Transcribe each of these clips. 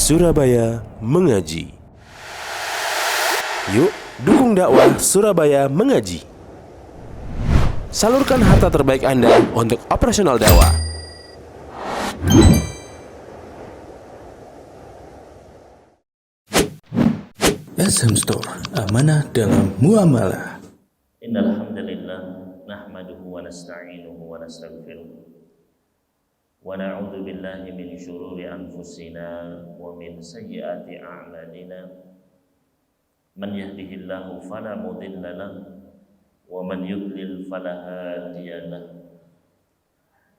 Surabaya Mengaji. Yuk, dukung dakwah Surabaya Mengaji. Salurkan harta terbaik Anda untuk operasional dakwah. SM Store, amanah dalam muamalah. Innal hamdalillah nahmaduhu wa nasta'inuhu wa nastaghfiruh wa na'udzu billahi min shururi anfusina wa min sayyiati a'malina. Man yahdihillahu fala mudilla lahu wa man yudlil fala hadiya lahu.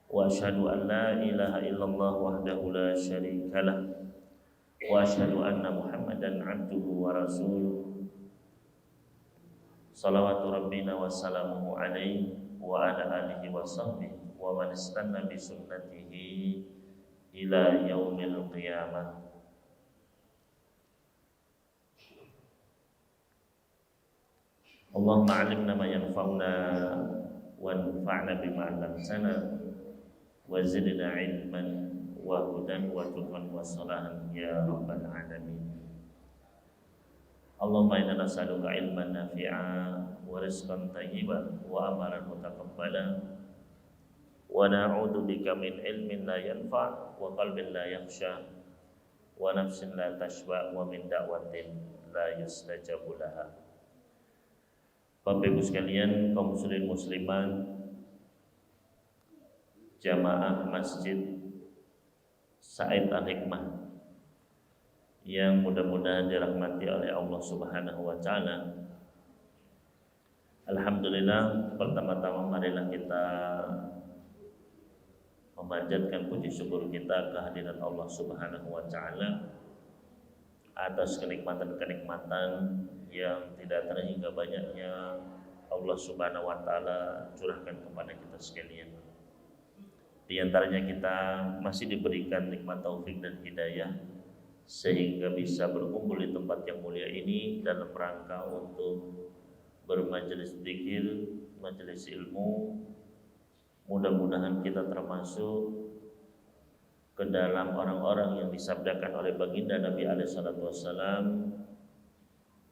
Wa asyhadu an la ilaha illallah wahdahu la syarika lah wa asyhadu anna Muhammadan 'abduhu wa rasuluh. Salawatu rabbina wa salamuhu alaihi wa ala alihi wa sahbihi wa man istanna bi sunnatihi ila yaumil qiyamah. Allahumma 'allimna ma yanfa'una wa anfa'na bima 'allamtana wa zidna 'ilman wa hudan wa tuqan wa salahan ya rabbal alamin. Allahumma inna nas'aluka ilman nafi'a wa rizqan thayyiban wa amalan mutaqabbalan wa na'udzu bika min ilmin la yanfa' wa qalbin la yakhsha wa nafsin la tashba' wa min da'watin la yustajabu laha. Bapak Ibu sekalian, kaum muslimin muslimat, jamaah Masjid Said Al-Hikmah yang mudah-mudahan dirahmati oleh Allah Subhanahu wa taala. Alhamdulillah, pertama-tama marilah kita memanjatkan puji syukur kita kehadiran Allah Subhanahu wa taala atas kenikmatan-kenikmatan yang tidak terhingga banyaknya Allah Subhanahu wa taala curahkan kepada kita sekalian. Di antaranya kita masih diberikan nikmat taufik dan hidayah sehingga bisa berkumpul di tempat yang mulia ini dalam rangka untuk bermajelis dzikir, majelis ilmu. Mudah-mudahan kita termasuk ke dalam orang-orang yang disabdakan oleh baginda Nabi alaihi salatu wassalam,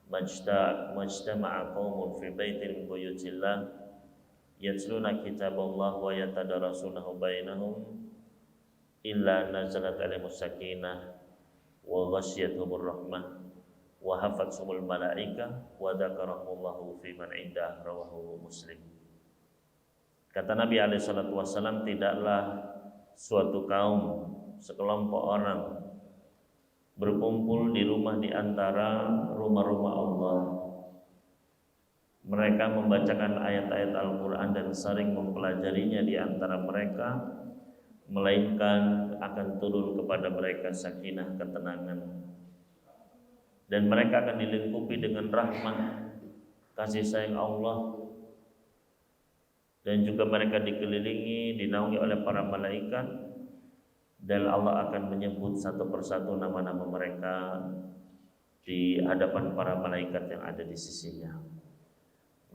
majtama'a qaumun fi baitin min buyutillah yatluna kitaballah wa yatadarasunahu bainahum illa nazalat alaihimus sakinah wa ghasyiyatuhumur rahmah wa hafathumul malaika wa dzakarahumullahu fi man indah, rawahu Muslim. Kata Nabi alaihi salatu wasallam, tidaklah suatu kaum, sekelompok orang berkumpul di rumah di antara rumah-rumah Allah. Mereka membacakan ayat-ayat Al-Quran dan sering mempelajarinya di antara mereka, melainkan akan turun kepada mereka sakinah, ketenangan, dan mereka akan dilingkupi dengan rahmat, kasih sayang Allah, dan juga mereka dikelilingi, dinaungi oleh para malaikat, dan Allah akan menyebut satu persatu nama-nama mereka di hadapan para malaikat yang ada di sisinya.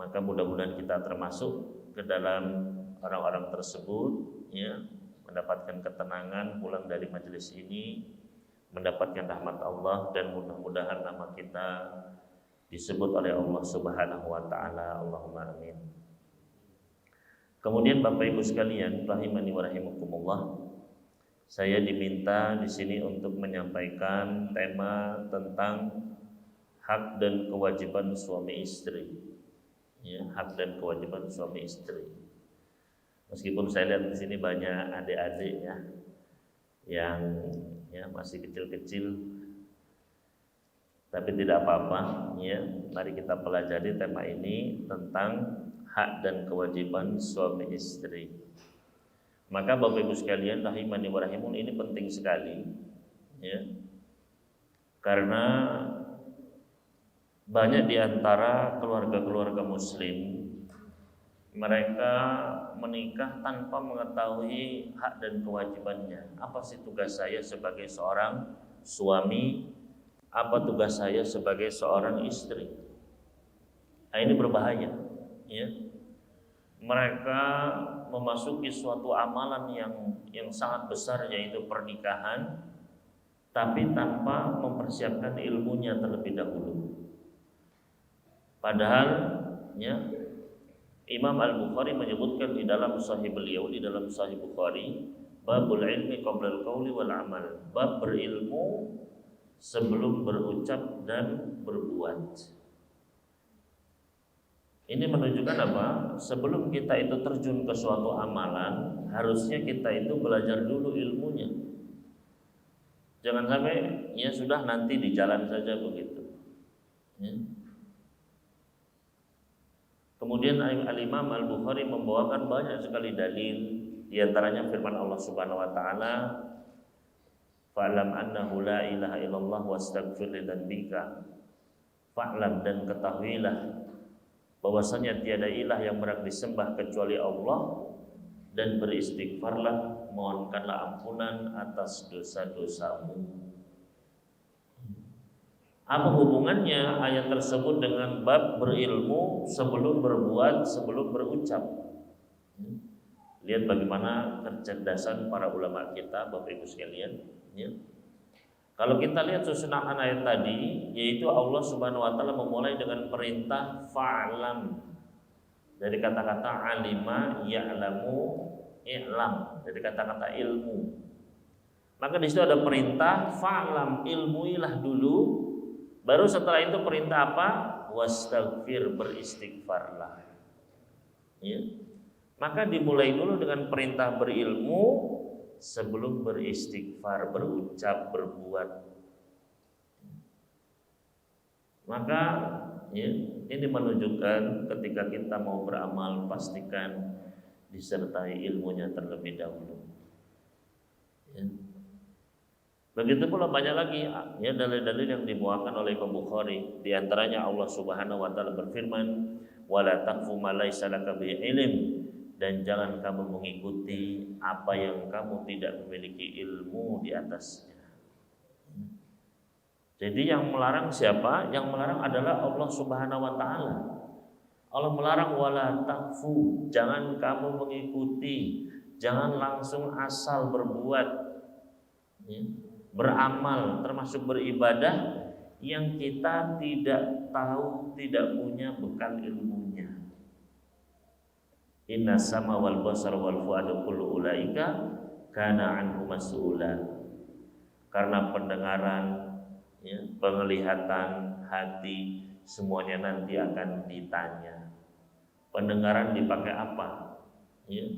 Maka mudah-mudahan kita termasuk ke dalam orang-orang tersebut, ya, mendapatkan ketenangan pulang dari majelis ini, mendapatkan rahmat Allah, dan mudah-mudahan nama kita disebut oleh Allah Subhanahu wa taala. Allahumma amin. Kemudian Bapak Ibu sekalian, rahimani wa rahimakumullah, saya diminta di sini untuk menyampaikan tema tentang hak dan kewajiban suami istri. Ya, hak dan kewajiban suami istri. Meskipun saya lihat di sini banyak adik-adik ya yang masih kecil-kecil, tapi tidak apa-apa ya. Mari kita pelajari tema ini tentang hak dan kewajiban suami istri. Maka Bapak Ibu sekalian, rahimani wa rahimun, ini penting sekali ya. Karena banyak di antara keluarga-keluarga muslim, mereka menikah tanpa mengetahui hak dan kewajibannya. Apa sih tugas saya sebagai seorang suami? Apa tugas saya sebagai seorang istri? Nah, ini berbahaya ya. Mereka memasuki suatu amalan yang sangat besar, yaitu pernikahan, tapi tanpa mempersiapkan ilmunya terlebih dahulu. Padahal ya, Imam Al-Bukhari menyebutkan di dalam Sahih beliau, di dalam Sahih Bukhari, babul ilmi qabla al-qauli wal amal, bab berilmu sebelum berucap dan berbuat. Ini menunjukkan apa? Sebelum kita itu terjun ke suatu amalan, harusnya kita itu belajar dulu ilmunya. Jangan sampai ya sudah nanti di jalan saja begitu. Ya. Kemudian Al-Imam Al-Bukhari membawakan banyak sekali dalil, di antaranya firman Allah Subhanahu wa taala, "Fa'lam annahu la ilaha illallah wastaghfir lidzambika." Fa'lam, dan ketahuilah bahwasanya tiada ilah yang berhak disembah kecuali Allah, dan beristighfarlah, mohonkanlah ampunan atas dosa-dosamu. Apa hubungannya ayat tersebut dengan bab berilmu sebelum berbuat, sebelum berucap? Lihat bagaimana kecerdasan para ulama kita, Bapak Ibu sekalian. Ya. Kalau kita lihat susunan ayat tadi, yaitu Allah Subhanahu wa taala memulai dengan perintah fa'lam. Dari kata-kata alima ya'lamu i'lam, dari kata-kata ilmu. Maka di situ ada perintah fa'lam, ilmuilah dulu. Baru setelah itu perintah apa? Wastaghfir, beristighfarlah. Ya. Maka dimulai dulu dengan perintah berilmu sebelum beristighfar, berucap, berbuat. Maka ya, ini menunjukkan ketika kita mau beramal, pastikan disertai ilmunya terlebih dahulu. Ya. Begitu pula banyak lagi ya dalil-dalil yang dibawakan oleh Imam Bukhari. Di antaranya Allah Subhanahu wa taala berfirman, "Wala taqfu ma laysa laka bihi ilm." Dan jangan kamu mengikuti apa yang kamu tidak memiliki ilmu di atasnya. Jadi yang melarang siapa? Yang melarang adalah Allah Subhanahu wa taala. Allah melarang wala taqfu, jangan kamu mengikuti, jangan langsung asal berbuat, ya, beramal, termasuk beribadah yang kita tidak tahu, tidak punya bekal ilmunya. Inna sama wal basar wal fuada kullu ulaika kana anhu mas'ula. Karena pendengaran, ya, penglihatan, hati, semuanya nanti akan ditanya. Pendengaran dipakai apa? Ya.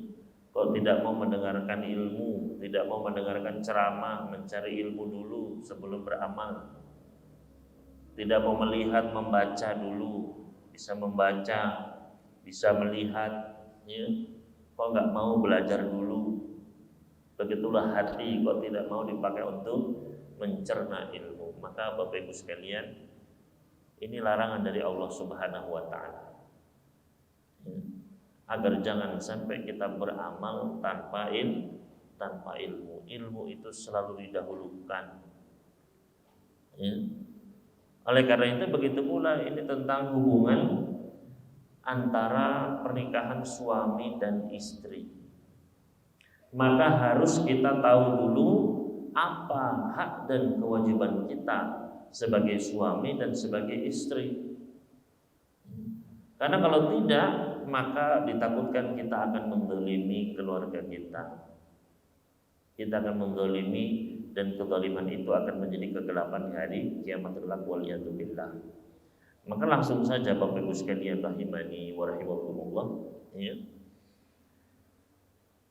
Kalau tidak mau mendengarkan ilmu, tidak mau mendengarkan ceramah, mencari ilmu dulu sebelum beramal. Tidak mau melihat, membaca dulu, bisa membaca, bisa melihat. Ya, kok nggak mau belajar dulu? Begitulah hati kok tidak mau dipakai untuk mencerna ilmu. Maka Bapak Ibu sekalian, ini larangan dari Allah Subhanahu wa taala. Ya, agar jangan sampai kita beramal tanpa ilmu. Ilmu itu selalu didahulukan. Ya. Oleh karena itu begitu pula ini tentang hubungan antara pernikahan suami dan istri. Maka harus kita tahu dulu apa hak dan kewajiban kita sebagai suami dan sebagai istri. Karena kalau tidak, maka ditakutkan kita akan menzalimi keluarga kita. Kita akan menzalimi, dan kezaliman itu akan menjadi kegelapan di hari kiamat kelak, waliyadzubillah. Maka langsung saja Bapak Ibu sekalian rahimani wa rahimakumullah, ya.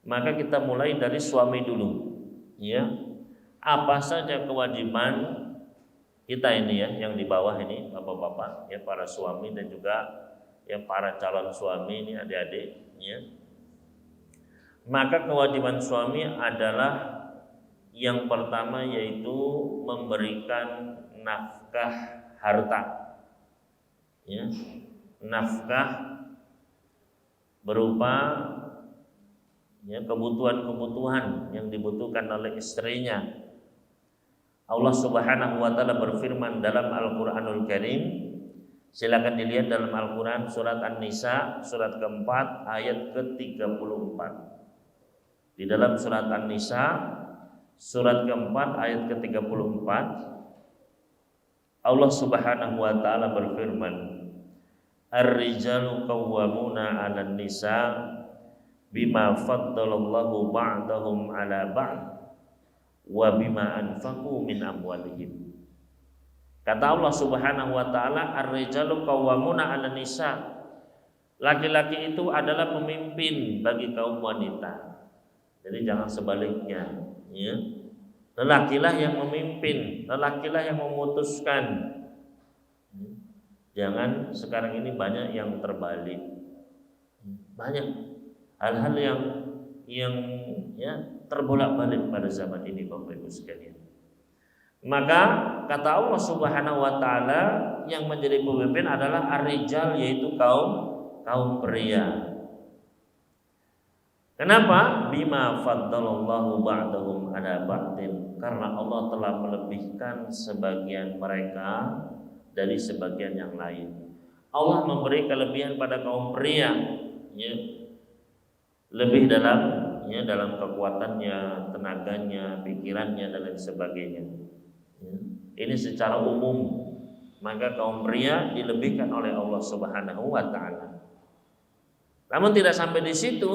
Maka kita mulai dari suami dulu, ya. Apa saja kewajiban kita ini ya, yang di bawah ini Bapak-bapak, ya, para suami dan juga ya para calon suami ini, adik-adik, ya. Maka kewajiban suami adalah yang pertama yaitu memberikan nafkah harta. Ya, nafkah berupa ya, kebutuhan-kebutuhan yang dibutuhkan oleh istrinya. Allah Subhanahu wa taala berfirman dalam Al-Qur'anul Karim, silakan dilihat dalam Al-Qur'an surat An-Nisa surat keempat ayat ke-34. Di dalam surat An-Nisa surat keempat ayat ke-34, Allah Subhanahu wa taala berfirman, Ar-rijalu qawwamuna 'alan nisa bima faddalallahu ba'dahum 'ala ba'd wa bima anfaqu min amwalihim. Kata Allah Subhanahu wa taala, Ar-rijalu qawwamuna 'alan nisa. Laki-laki itu adalah pemimpin bagi kaum wanita. Jadi jangan sebaliknya, ya. Lelakilah yang memimpin, lelakilah yang memutuskan. Jangan sekarang ini banyak yang terbalik. Banyak hal-hal yang ya terbolak-balik pada zaman ini, Bapak Ibu sekalian. Maka kata Allah Subhanahu wa taala, yang menjadi pemimpin adalah ar-rijal, yaitu kaum pria. Kenapa? Bima faddalallahu ba'dahum 'ala ba'din. Karena Allah telah melebihkan sebagian mereka dari sebagian yang lain. Allah memberi kelebihan pada kaum pria, ya, lebih dalam kekuatannya, tenaganya, pikirannya dan lain sebagainya. Ya. Ini secara umum. Maka kaum pria dilebihkan oleh Allah Subhanahu wa taala. Namun tidak sampai di situ,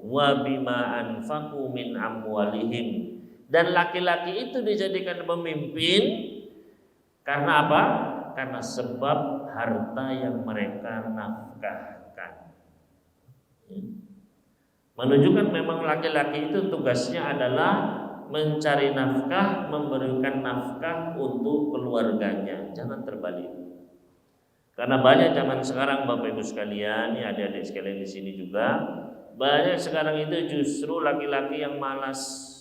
wa bima anfaqu min amwalihim. Dan laki-laki itu dijadikan pemimpin karena apa? Karena sebab harta yang mereka nafkahkan. Menunjukkan memang laki-laki itu tugasnya adalah mencari nafkah, memberikan nafkah untuk keluarganya. Jangan terbalik. Karena banyak zaman sekarang, Bapak Ibu sekalian, ya adik-adik sekalian di sini juga, banyak sekarang itu justru laki-laki yang malas.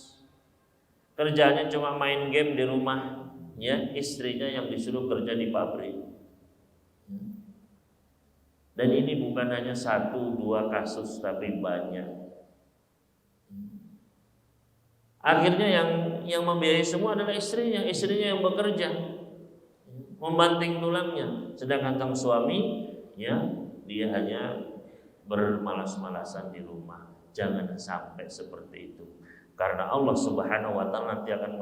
Kerjanya cuma main game di rumah, ya, istrinya yang disuruh kerja di pabrik. Dan ini bukan hanya 1-2 kasus, tapi banyak. Akhirnya yang membiayai semua adalah istrinya yang bekerja, membanting tulangnya. Sedangkan sang suami, ya, dia hanya bermalas-malasan di rumah. Jangan sampai seperti itu. Karena Allah Subhanahu wa taala nanti akan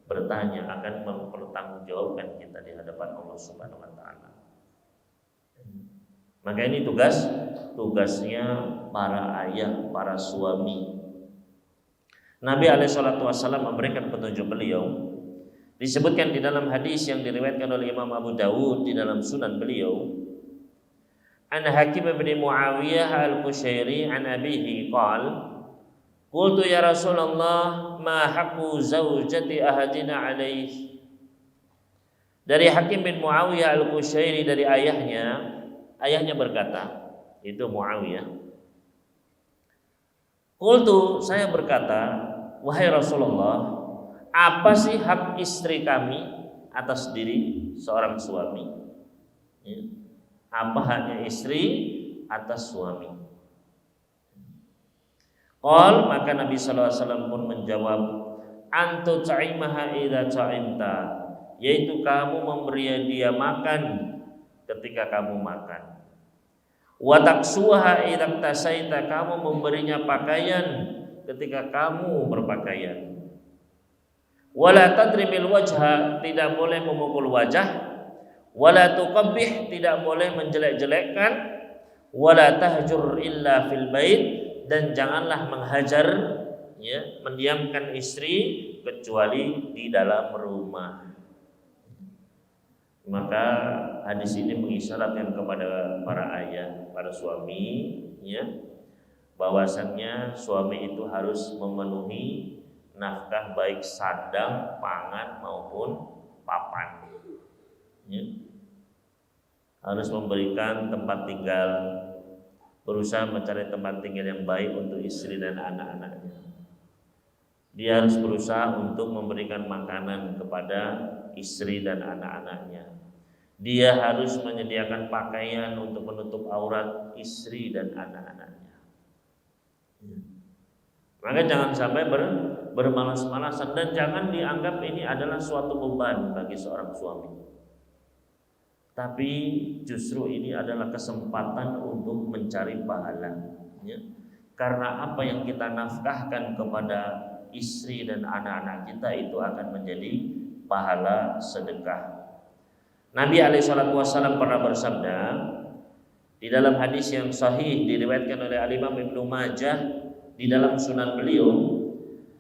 bertanya, akan mempertanggungjawabkan kita di hadapan Allah Subhanahu wa taala. Maka ini tugasnya para ayah, para suami. Nabi alaihissalatu wassalam memberikan petunjuk beliau. Disebutkan di dalam hadis yang diriwayatkan oleh Imam Abu Dawud di dalam sunan beliau, an Hakim bin Muawiyah al-Qushairi an abihi qala, qultu ya Rasulullah ma haqqu zaujati ahadina alaih. Dari Hakim bin Muawiyah al-Qushairi, dari ayahnya berkata, itu Muawiyah. Qultu, saya berkata, wahai Rasulullah, apa sih hak istri kami atas diri seorang suami? Ya. Apa haknya istri atas suami? Qal, maka Nabi sallallahu alaihi wasallam pun menjawab, antu ta'imaha idza ta'imta, yaitu kamu memberi dia makan ketika kamu makan. Wa taksuha idza tasaita, kamu memberinya pakaian ketika kamu berpakaian. Wala tadribil wajha, tidak boleh memukul wajah. Wala tuqabbih, tidak boleh menjelek-jelekkan. Wala tahjur illa fil bait, dan janganlah menghajar, ya, mendiamkan istri kecuali di dalam rumah. Maka hadis ini mengisyaratkan kepada para ayah, para suami, ya, bahwasannya suami itu harus memenuhi nafkah baik sadang, pangan maupun papan. Ya. Harus memberikan tempat tinggal, berusaha mencari tempat tinggal yang baik untuk istri dan anak-anaknya. Dia harus berusaha untuk memberikan makanan kepada istri dan anak-anaknya. Dia harus menyediakan pakaian untuk menutup aurat istri dan anak-anaknya. Maka jangan sampai bermalas-malasan, dan jangan dianggap ini adalah suatu beban bagi seorang suami. Tapi justru ini adalah kesempatan untuk mencari pahala, ya. Karena apa yang kita nafkahkan kepada istri dan anak-anak kita itu akan menjadi pahala sedekah. Nabi SAW pernah bersabda di dalam hadis yang sahih diriwayatkan oleh Al-Imam Ibnu Majah di dalam sunan beliau,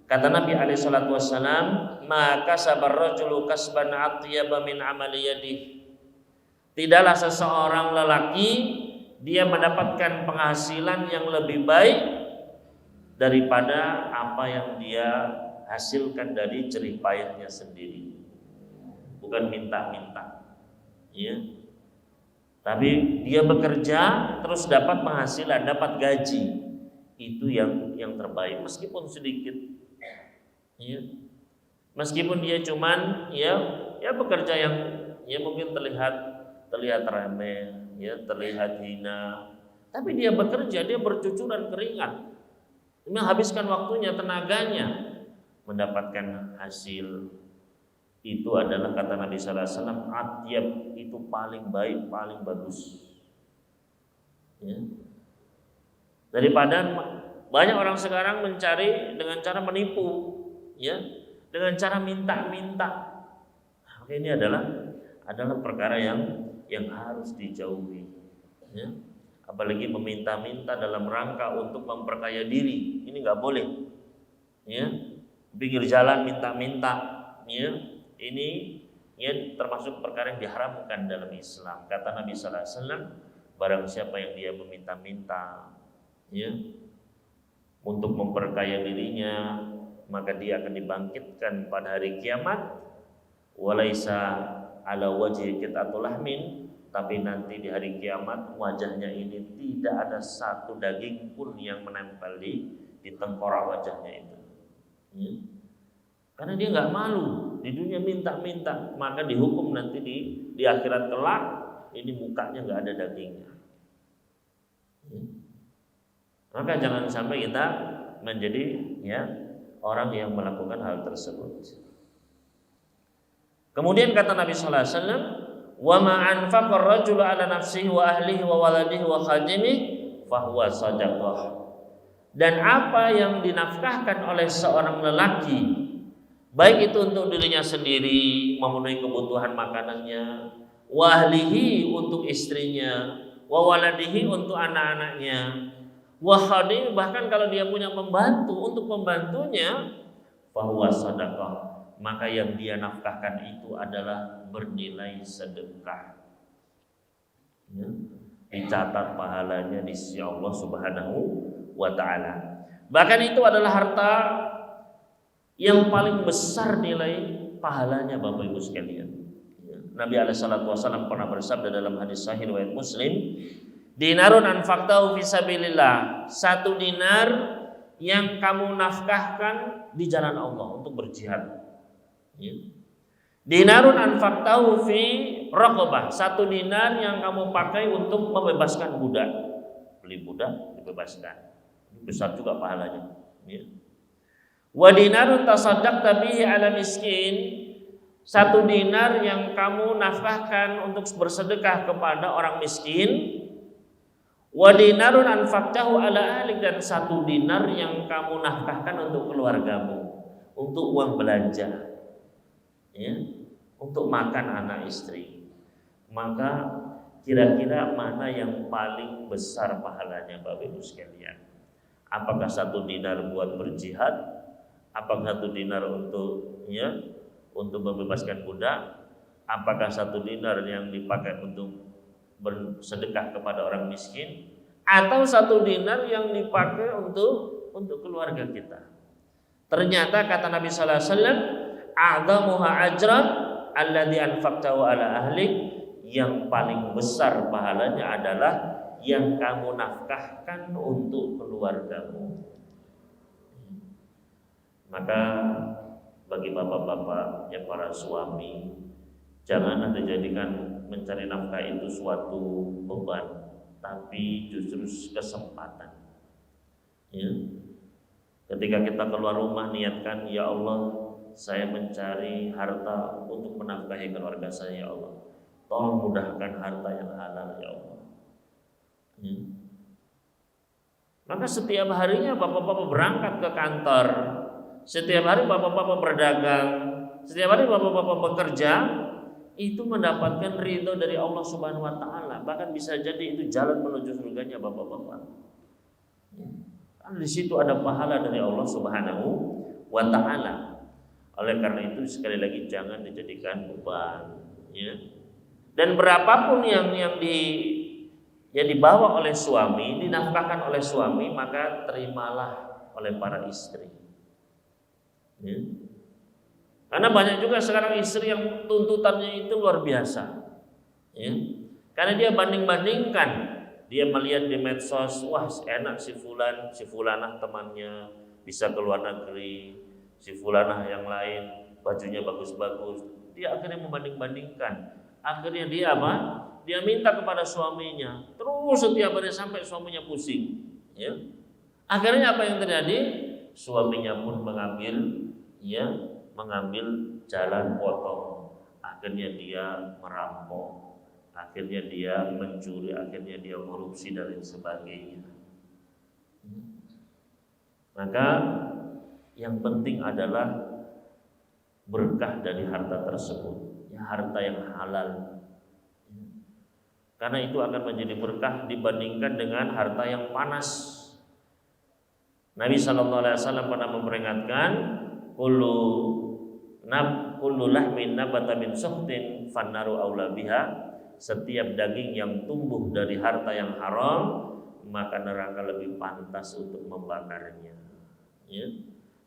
kata Nabi SAW, "Ma kasabar rajulu kasban atyaba min amali yadihi." Tidaklah seseorang lelaki dia mendapatkan penghasilan yang lebih baik daripada apa yang dia hasilkan dari jerih payahnya sendiri. Bukan minta-minta, ya. Tapi dia bekerja terus dapat penghasilan, dapat gaji. Itu yang terbaik meskipun sedikit. Ya. Meskipun dia cuman ya bekerja yang ya mungkin terlihat remeh, ya terlihat hina. Tapi dia bekerja, dia bercucuran keringat. Menghabiskan waktunya, tenaganya mendapatkan hasil. Itu adalah kata Nabi sallallahu alaihi wasallam, atyab, itu paling baik, paling bagus. Ya. Daripada banyak orang sekarang mencari dengan cara menipu, ya, dengan cara minta-minta. Nah, ini adalah perkara yang harus dijauhi. Ya. Apalagi meminta-minta dalam rangka untuk memperkaya diri, ini nggak boleh. Ya, pinggir jalan minta-minta, ya. Ini termasuk perkara yang diharamkan dalam Islam. Kata Nabi sallallahu alaihi wasallam, barang siapa yang dia meminta-minta, ya, untuk memperkaya dirinya, maka dia akan dibangkitkan pada hari kiamat. Walaisa ala wajhi qit'atul lahmin, tapi nanti di hari kiamat wajahnya ini tidak ada satu daging pun yang menempel di tengkorak wajahnya itu. Ya. Karena dia nggak malu, di dunia minta-minta, maka dihukum nanti di akhirat kelak ini mukanya nggak ada dagingnya. Ya. Maka jangan sampai kita menjadi orang yang melakukan hal tersebut. Kemudian kata Nabi sallallahu alaihi wasallam, "Wa ma anfaqa ar-rajulu 'ala nafsihi wa ahlihi wa waladihi wa khadimihi fa huwa shadaqah." Dan apa yang dinafkahkan oleh seorang lelaki, baik itu untuk dirinya sendiri, memenuhi kebutuhan makanannya, wa ahlihi untuk istrinya, wa waladihi untuk anak-anaknya, wa khadimihi, bahkan kalau dia punya pembantu untuk pembantunya, fa huwa shadaqah. Maka yang dia nafkahkan itu adalah bernilai sedekah. Ya. Dicatat pahalanya di sisi Allah Subhanahu wa taala. Bahkan itu adalah harta yang paling besar nilai pahalanya, Bapak Ibu sekalian. Ya. Nabi SAW pernah bersabda dalam hadis sahih riwayat Muslim, "Dinarun anfaqtahu fisabilillah." 1 dinar yang kamu nafkahkan di jalan Allah untuk berjihad. Ya. Dinarun anfaqtahu fi raqabah, 1 dinar yang kamu pakai untuk membebaskan budak. Beli budak dibebaskan. Besar juga pahalanya. Ya. Wa dinarun tasaddaqta bihi ala miskin, 1 dinar yang kamu nafkahkan untuk bersedekah kepada orang miskin. Wa dinarun anfaqtahu ala ahlik, dan 1 dinar yang kamu nafkahkan untuk keluargamu, untuk uang belanja. Ya, untuk makan anak istri. Maka kira-kira mana yang paling besar pahalanya, Bapak Ibu sekalian? Apakah 1 dinar buat berjihad? Apakah 1 dinar untuk membebaskan budak? Apakah 1 dinar yang dipakai untuk bersedekah kepada orang miskin? Atau 1 dinar yang dipakai untuk keluarga kita? Ternyata kata Nabi sallallahu alaihi wasallam, a'dhamuha ajran alladzi anfaqtahu ala ahlik, yang paling besar pahalanya adalah yang kamu nafkahkan untuk keluargamu. Maka bagi bapak-bapak, ya para suami, janganlah dijadikan mencari nafkah itu suatu beban, tapi justru kesempatan. Ya. Ketika kita keluar rumah, niatkan, ya Allah, saya mencari harta untuk menafkahi keluarga saya, ya Allah. Tolong mudahkan harta yang halal, ya Allah. Ya. Maka setiap harinya bapak-bapak berangkat ke kantor, setiap hari bapak-bapak berdagang, setiap hari bapak-bapak bekerja, itu mendapatkan ridho dari Allah Subhanahu wa taala. Bahkan bisa jadi itu jalan menuju surganya bapak-bapak. Karena di situ ada pahala dari Allah Subhanahu wa taala. Oleh karena itu sekali lagi jangan dijadikan beban, ya. Dan berapapun yang dibawa oleh suami, dinafkahkan oleh suami, maka terimalah oleh para istri. Ya. Karena banyak juga sekarang istri yang tuntutannya itu luar biasa. Ya. Karena dia banding-bandingkan, dia melihat di medsos, wah enak si fulanah temannya bisa ke luar negeri, si fulanah yang lain bajunya bagus-bagus. Dia akhirnya membanding-bandingkan. Akhirnya dia apa? Dia minta kepada suaminya, terus setiap hari sampai suaminya pusing. Ya. Akhirnya apa yang terjadi? Suaminya pun mengambil jalan potong. Akhirnya dia merampok, akhirnya dia mencuri, akhirnya dia korupsi dan lain sebagainya. Maka yang penting adalah berkah dari harta tersebut, ya, harta yang halal. Karena itu akan menjadi berkah dibandingkan dengan harta yang panas. Nabi SAW pernah memperingatkan, kullu lahmin nabata min suhtin fannaru aula biha. Setiap daging yang tumbuh dari harta yang haram, maka neraka lebih pantas untuk membakarnya. Ya.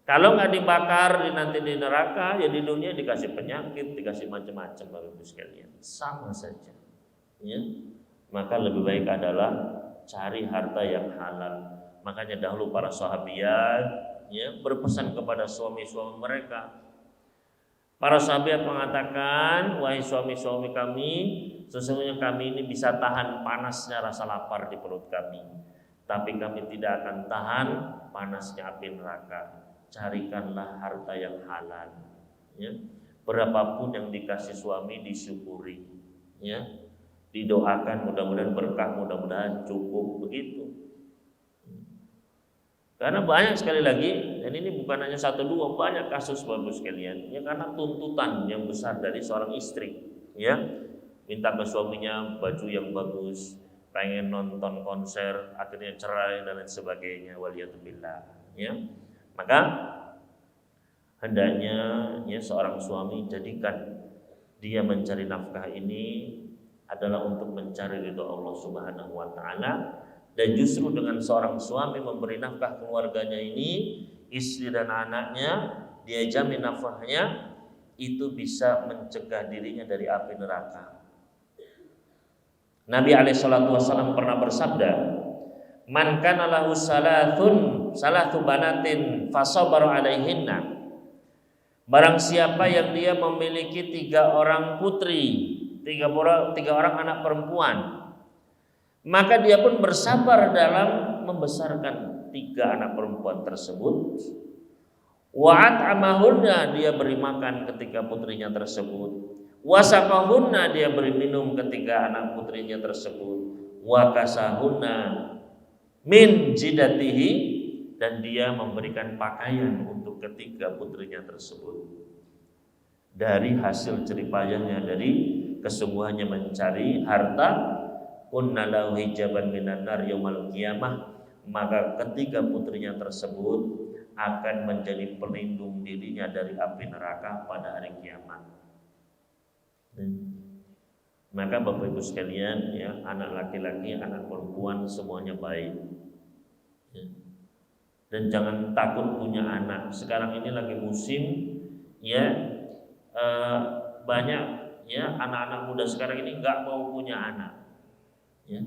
Kalau nggak dibakar nanti di neraka, ya di dunia dikasih penyakit, dikasih macam-macam, Bapak Ibu sekalian, sama saja. Ya. Maka lebih baik adalah cari harta yang halal. Makanya dahulu para sahabiat, ya, berpesan kepada suami-suami mereka. Para sahabat mengatakan, wahai suami-suami kami, sesungguhnya kami ini bisa tahan panasnya rasa lapar di perut kami, tapi kami tidak akan tahan panasnya api neraka. Carikanlah harta yang halal. Ya. Berapapun yang dikasih suami disyukuri. Ya. Didoakan mudah-mudahan berkah, mudah-mudahan cukup, begitu. Karena banyak sekali lagi, dan ini bukan hanya satu dua, banyak kasus Bapak sekalian, ya, karena tuntutan yang besar dari seorang istri, ya, minta ke suaminya baju yang bagus, pengen nonton konser, akhirnya cerai dan lain sebagainya, waliyatubillah, ya. Maka hendaknya, ya, seorang suami jadikan dia mencari nafkah ini adalah untuk mencari ridho Allah Subhanahu wa taala. Dan justru dengan seorang suami memberi nafkah keluarganya ini, istri dan anaknya, dia jamin nafkahnya, itu bisa mencegah dirinya dari api neraka. Nabi SAW pernah bersabda, man kana lahu salatu banatin fasabaru alaihinna. Barang siapa yang dia memiliki 3 orang putri, 3 orang anak perempuan, maka dia pun bersabar dalam membesarkan 3 anak perempuan tersebut. Wa'at amahunna, dia beri makan ketika putrinya tersebut. Wasaqahunna, dia beri minum ketika anak putrinya tersebut. Wakasahunna min jidatihi, dan dia memberikan pakaian untuk ketiga putrinya tersebut. Dari hasil jeripayahnya, dari kesungguhannya mencari harta, kunna lahu hijaban minan nar yaumil qiyamah, maka ketiga putrinya tersebut akan menjadi pelindung dirinya dari api neraka pada hari kiamat. Maka Bapak Ibu sekalian, ya, anak laki-laki, anak perempuan semuanya baik. Ya. Dan jangan takut punya anak. Sekarang ini lagi musim, ya, banyak, ya, anak-anak muda sekarang ini nggak mau punya anak. Ya.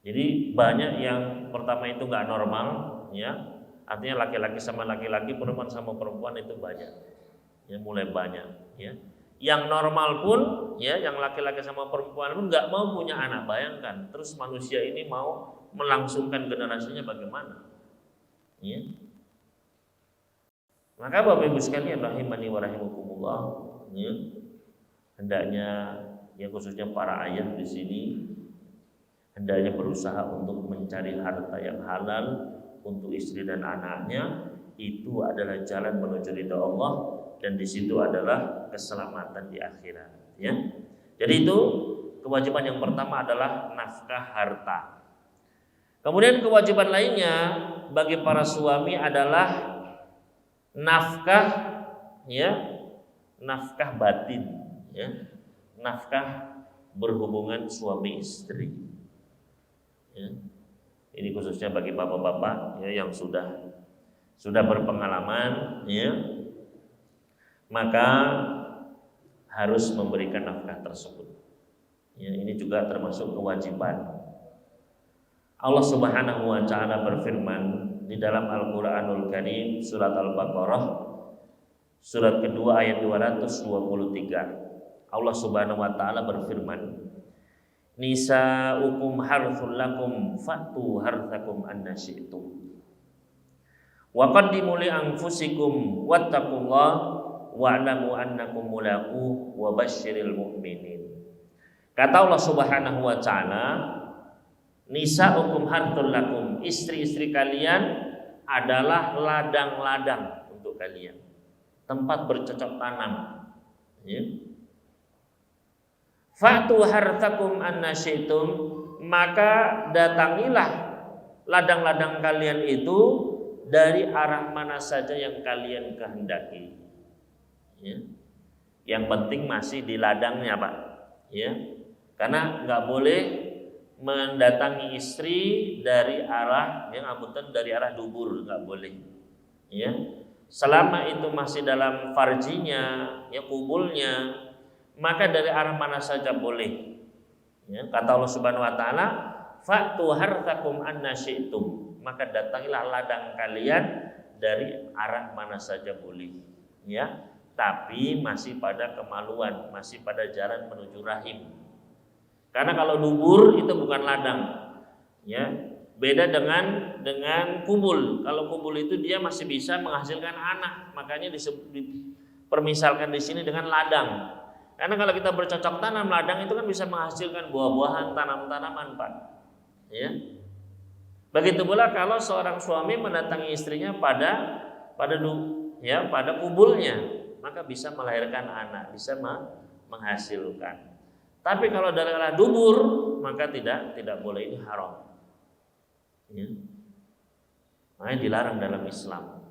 Jadi banyak yang pertama itu nggak normal, ya, artinya laki-laki sama laki-laki, perempuan sama perempuan itu banyak, ya, mulai banyak, ya. Yang normal pun, ya, yang laki-laki sama perempuan pun nggak mau punya anak. Bayangkan, terus manusia ini mau melangsungkan generasinya bagaimana? Ya. Maka Bapak Ibu sekalian rahimani wa rahimakumullah, ya, hendaknya, ya, khususnya para ayah di sini hendaknya berusaha untuk mencari harta yang halal untuk istri dan anaknya, itu adalah jalan menuju ridha Allah, dan di situ adalah keselamatan di akhirat, ya. Jadi itu kewajiban yang pertama adalah nafkah harta. Kemudian kewajiban lainnya bagi para suami adalah nafkah, ya, nafkah batin, ya, nafkah berhubungan suami istri, ya. Ini khususnya bagi bapak-bapak, ya, yang sudah berpengalaman, ya, maka harus memberikan nafkah tersebut. Ya, ini juga termasuk kewajiban. Allah Subhanahu wa taala berfirman di dalam Al-Qur'anul Karim surat Al-Baqarah surat kedua ayat 223. Allah Subhanahu wa taala berfirman, nisa'ukum harthul lakum fa'tu harthakum anna syi'tum wa qaddimu li anfusikum wattaqullaha wa'lamu annakum mulaquh wa basyiril mu'minin. Kata Allah Subhanahu wa taala, nisa'ukum harthul lakum, istri-istri kalian adalah ladang-ladang untuk kalian, tempat bercocok tanam, ya. Fa'tu harthakum anna syi'tum, maka datangilah ladang-ladang kalian itu dari arah mana saja yang kalian kehendaki, ya. Yang penting masih di ladangnya, Pak, ya. Karena nggak boleh mendatangi istri dari arah dari arah dubur, nggak boleh, ya. Selama itu masih dalam farjinya, ya, kubulnya, maka dari arah mana saja boleh, ya. Kata Allah Subhanahu wa taala, fa'tu harthakum anna syi'tum, maka datangilah ladang kalian dari arah mana saja boleh, ya. Tapi masih pada kemaluan, masih pada jalan menuju rahim. Karena kalau dubur itu bukan ladang, ya. Beda dengan kubul. Kalau kubul itu dia masih bisa menghasilkan anak, makanya dipermisalkan di sini dengan ladang. Karena kalau kita bercocok tanam, ladang itu kan bisa menghasilkan buah-buahan, tanam-tanaman, Pak, ya. Begitu pula kalau seorang suami mendatangi istrinya pada kubulnya, maka bisa melahirkan anak, bisa menghasilkan. Tapi kalau dari arah dubur, maka tidak boleh, ini haram, ya. Makanya dilarang dalam Islam.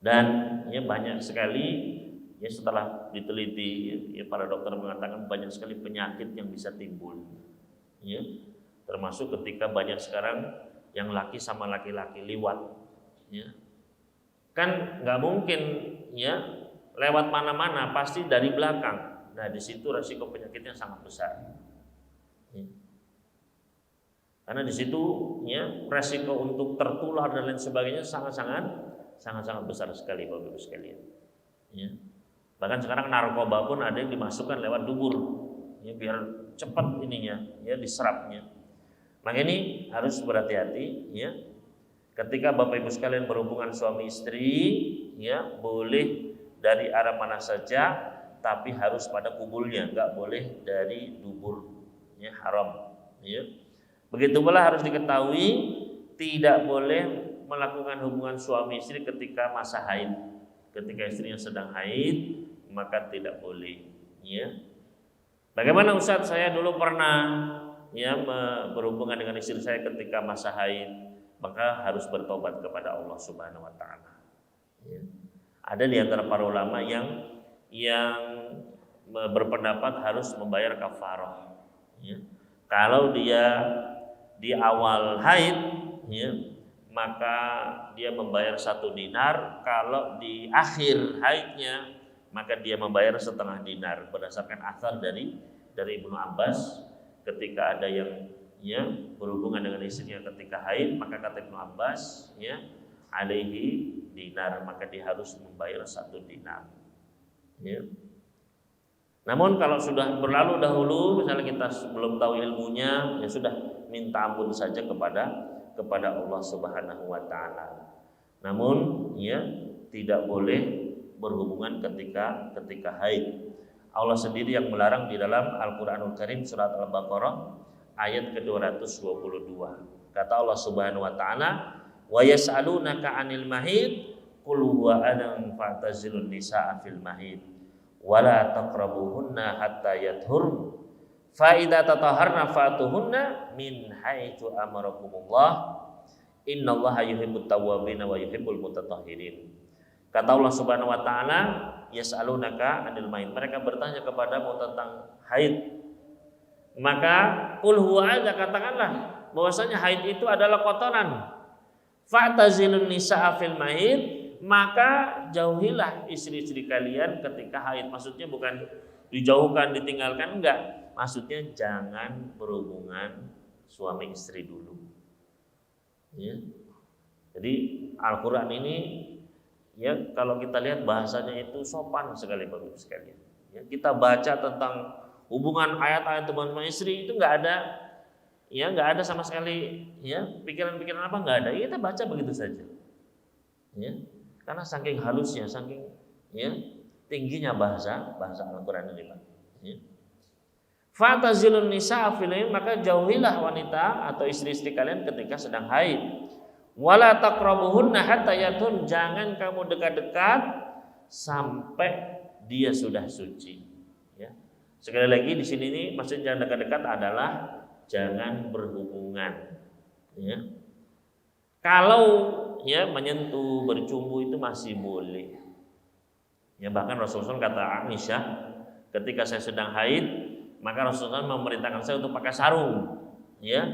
Dan ya banyak sekali, ya, setelah diteliti, ya, para dokter mengatakan banyak sekali penyakit yang bisa timbul, ya. Termasuk ketika banyak sekarang yang laki sama laki-laki liwat, ya. Kan nggak mungkin, ya, lewat mana-mana, pasti dari belakang. Nah, di situ resiko penyakitnya sangat besar, ya. Karena di situ, ya, resiko untuk tertular dan lain sebagainya sangat besar sekali, Bapak Ibu sekalian, ya. Bahkan sekarang narkoba pun ada yang dimasukkan lewat dubur, ya, biar cepat ininya, ya, diserapnya. Maka ini harus berhati-hati, ya. Ketika Bapak Ibu sekalian berhubungan suami istri, ya, boleh dari arah mana saja, tapi harus pada kubulnya, nggak boleh dari dubur, ya, haram, ya. Begitu pula harus diketahui tidak boleh melakukan hubungan suami istri ketika masa haid. Ketika istrinya sedang haid, maka tidak boleh, ya. Bagaimana Ustaz, saya dulu pernah, ya, berhubungan dengan istri saya ketika masa haid, maka harus bertobat kepada Allah Subhanahu wa taala, ya. Ada di antara para ulama yang berpendapat harus membayar kafarah, ya. Kalau dia di awal haid, ya, maka dia membayar 1 dinar. Kalau di akhir haidnya, maka dia membayar 1/2 dinar. Berdasarkan athar dari Ibnu Abbas, ketika ada yang, ya, berhubungan dengan istrinya ketika haid, maka kata Ibnu Abbas, ya, alaihi dinar, maka dia harus membayar 1 dinar, ya. Namun kalau sudah berlalu dahulu, misalnya kita belum tahu ilmunya, ya sudah, minta ampun saja kepada Allah Subhanahu wa taala. Namun, ya, tidak boleh berhubungan ketika haid. Allah sendiri yang melarang di dalam Al-Qur'anul Karim surat Al-Baqarah ayat ke-222. Kata Allah Subhanahu wa taala, "Wa yas'alunaka 'anil mahid qul huwa adan fa'tazilun nisaa fil mahid wala taqrabuhunna hatta yadhurn fa idza tatahharna fatuhunna min haitsu amarakumullah innallaha yuhibbut tawwabin wa yuhibbul mutatahhirin. Kata Allah Subhanahu wa taala, yas'alunaka 'anil mahid. Mereka bertanya kepadamu tentang haid. Maka qul huwa adza, katakanlah bahwasanya haid itu adalah kotoran. Fa'tazilun nisaa fil mahid, maka jauhilah istri-istri kalian ketika haid. Maksudnya bukan dijauhkan, ditinggalkan, enggak. Maksudnya jangan berhubungan suami istri dulu. Ya. Jadi Al-Qur'an ini ya kalau kita lihat bahasanya itu sopan sekali Bapak Ibu sekalian. Ya, kita baca tentang hubungan ayat-ayat hubungan istri itu nggak ada sama sekali ya pikiran-pikiran apa nggak ada. Ya, kita baca begitu saja. Ya, karena saking halusnya, saking ya tingginya bahasa Al-Qur'an ini Pak. Ya. Fatazilun nisaa fil mahid, maka jauhilah wanita atau istri-istri kalian ketika sedang haid. Wala taqrabuhunna hatta yatun, jangan kamu dekat-dekat sampai dia sudah suci. Ya. Sekali lagi di sini ini maksud jangan dekat-dekat adalah jangan berhubungan. Ya. Kalau ya menyentuh, bercumbu itu masih boleh. Ya bahkan Rasulullah kata Aisyah, ketika saya sedang haid, maka Rasulullah memerintahkan saya untuk pakai sarung. Ya.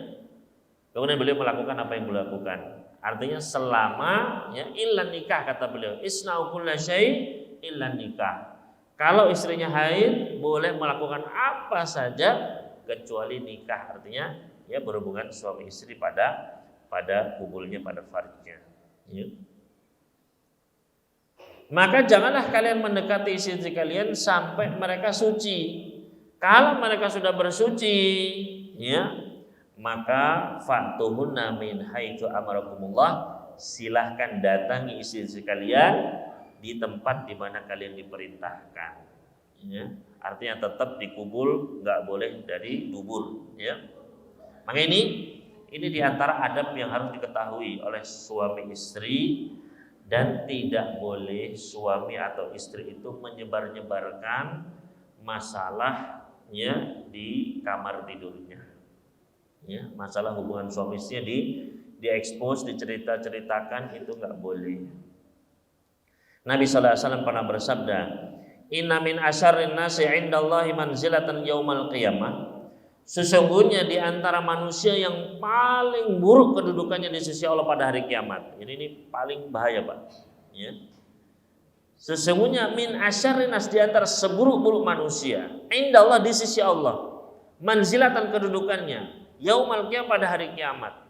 Kemudian beliau melakukan apa yang beliau lakukan. Artinya selama ya illa nikah, kata beliau, isna'u kulla syai' illa nikah. Kalau istrinya haid boleh melakukan apa saja kecuali nikah, artinya ya berhubungan suami istri pada kubulnya, pada farjnya. Ya. Maka janganlah kalian mendekati istri kalian sampai mereka suci. Kalau mereka sudah bersuci, ya maka fatuhunna min haitsu amarakumullah, silahkan datangi istri kalian di tempat di mana kalian diperintahkan. Ya, artinya tetap dikubul, nggak boleh dari dubur. Ya, maka ini diantara adab yang harus diketahui oleh suami istri, dan tidak boleh suami atau istri itu menyebar-nyebarkan masalahnya di kamar tidurnya. Ya, masalah hubungan suami istrinya diekspos, diceritakan, itu nggak boleh. Nabi sallallahu alaihi wasallam pernah bersabda, "Inna min asyarrin nasi 'indallahi manzilatan yaumal qiyamah." Sesungguhnya di antara manusia yang paling buruk kedudukannya di sisi Allah pada hari kiamat. Ini paling bahaya, Pak. Ya. Sesungguhnya min asyarrin nas, di antara seburuk-buruk manusia, indallah, di sisi Allah, manzilatan kedudukannya yaumal qiyamah, pada hari kiamat.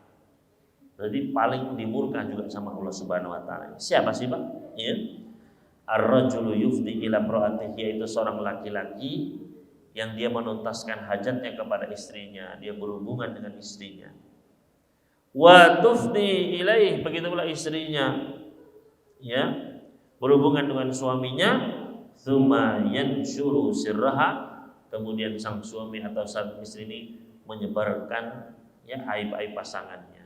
Jadi paling dimurka juga sama Allah Subhanahu wa taala. Siapa sih, Pak? Ya. Ar-rajulu yufdi ila imra'atihi, yaitu seorang laki-laki yang dia menuntaskan hajatnya kepada istrinya, dia berhubungan dengan istrinya. Wa tufdi ilaih, begitu pula istrinya ya berhubungan dengan suaminya. Tsumma yanshuru sirraha, kemudian sang suami atau sang istri ini menyebarkan ya aib-aib pasangannya,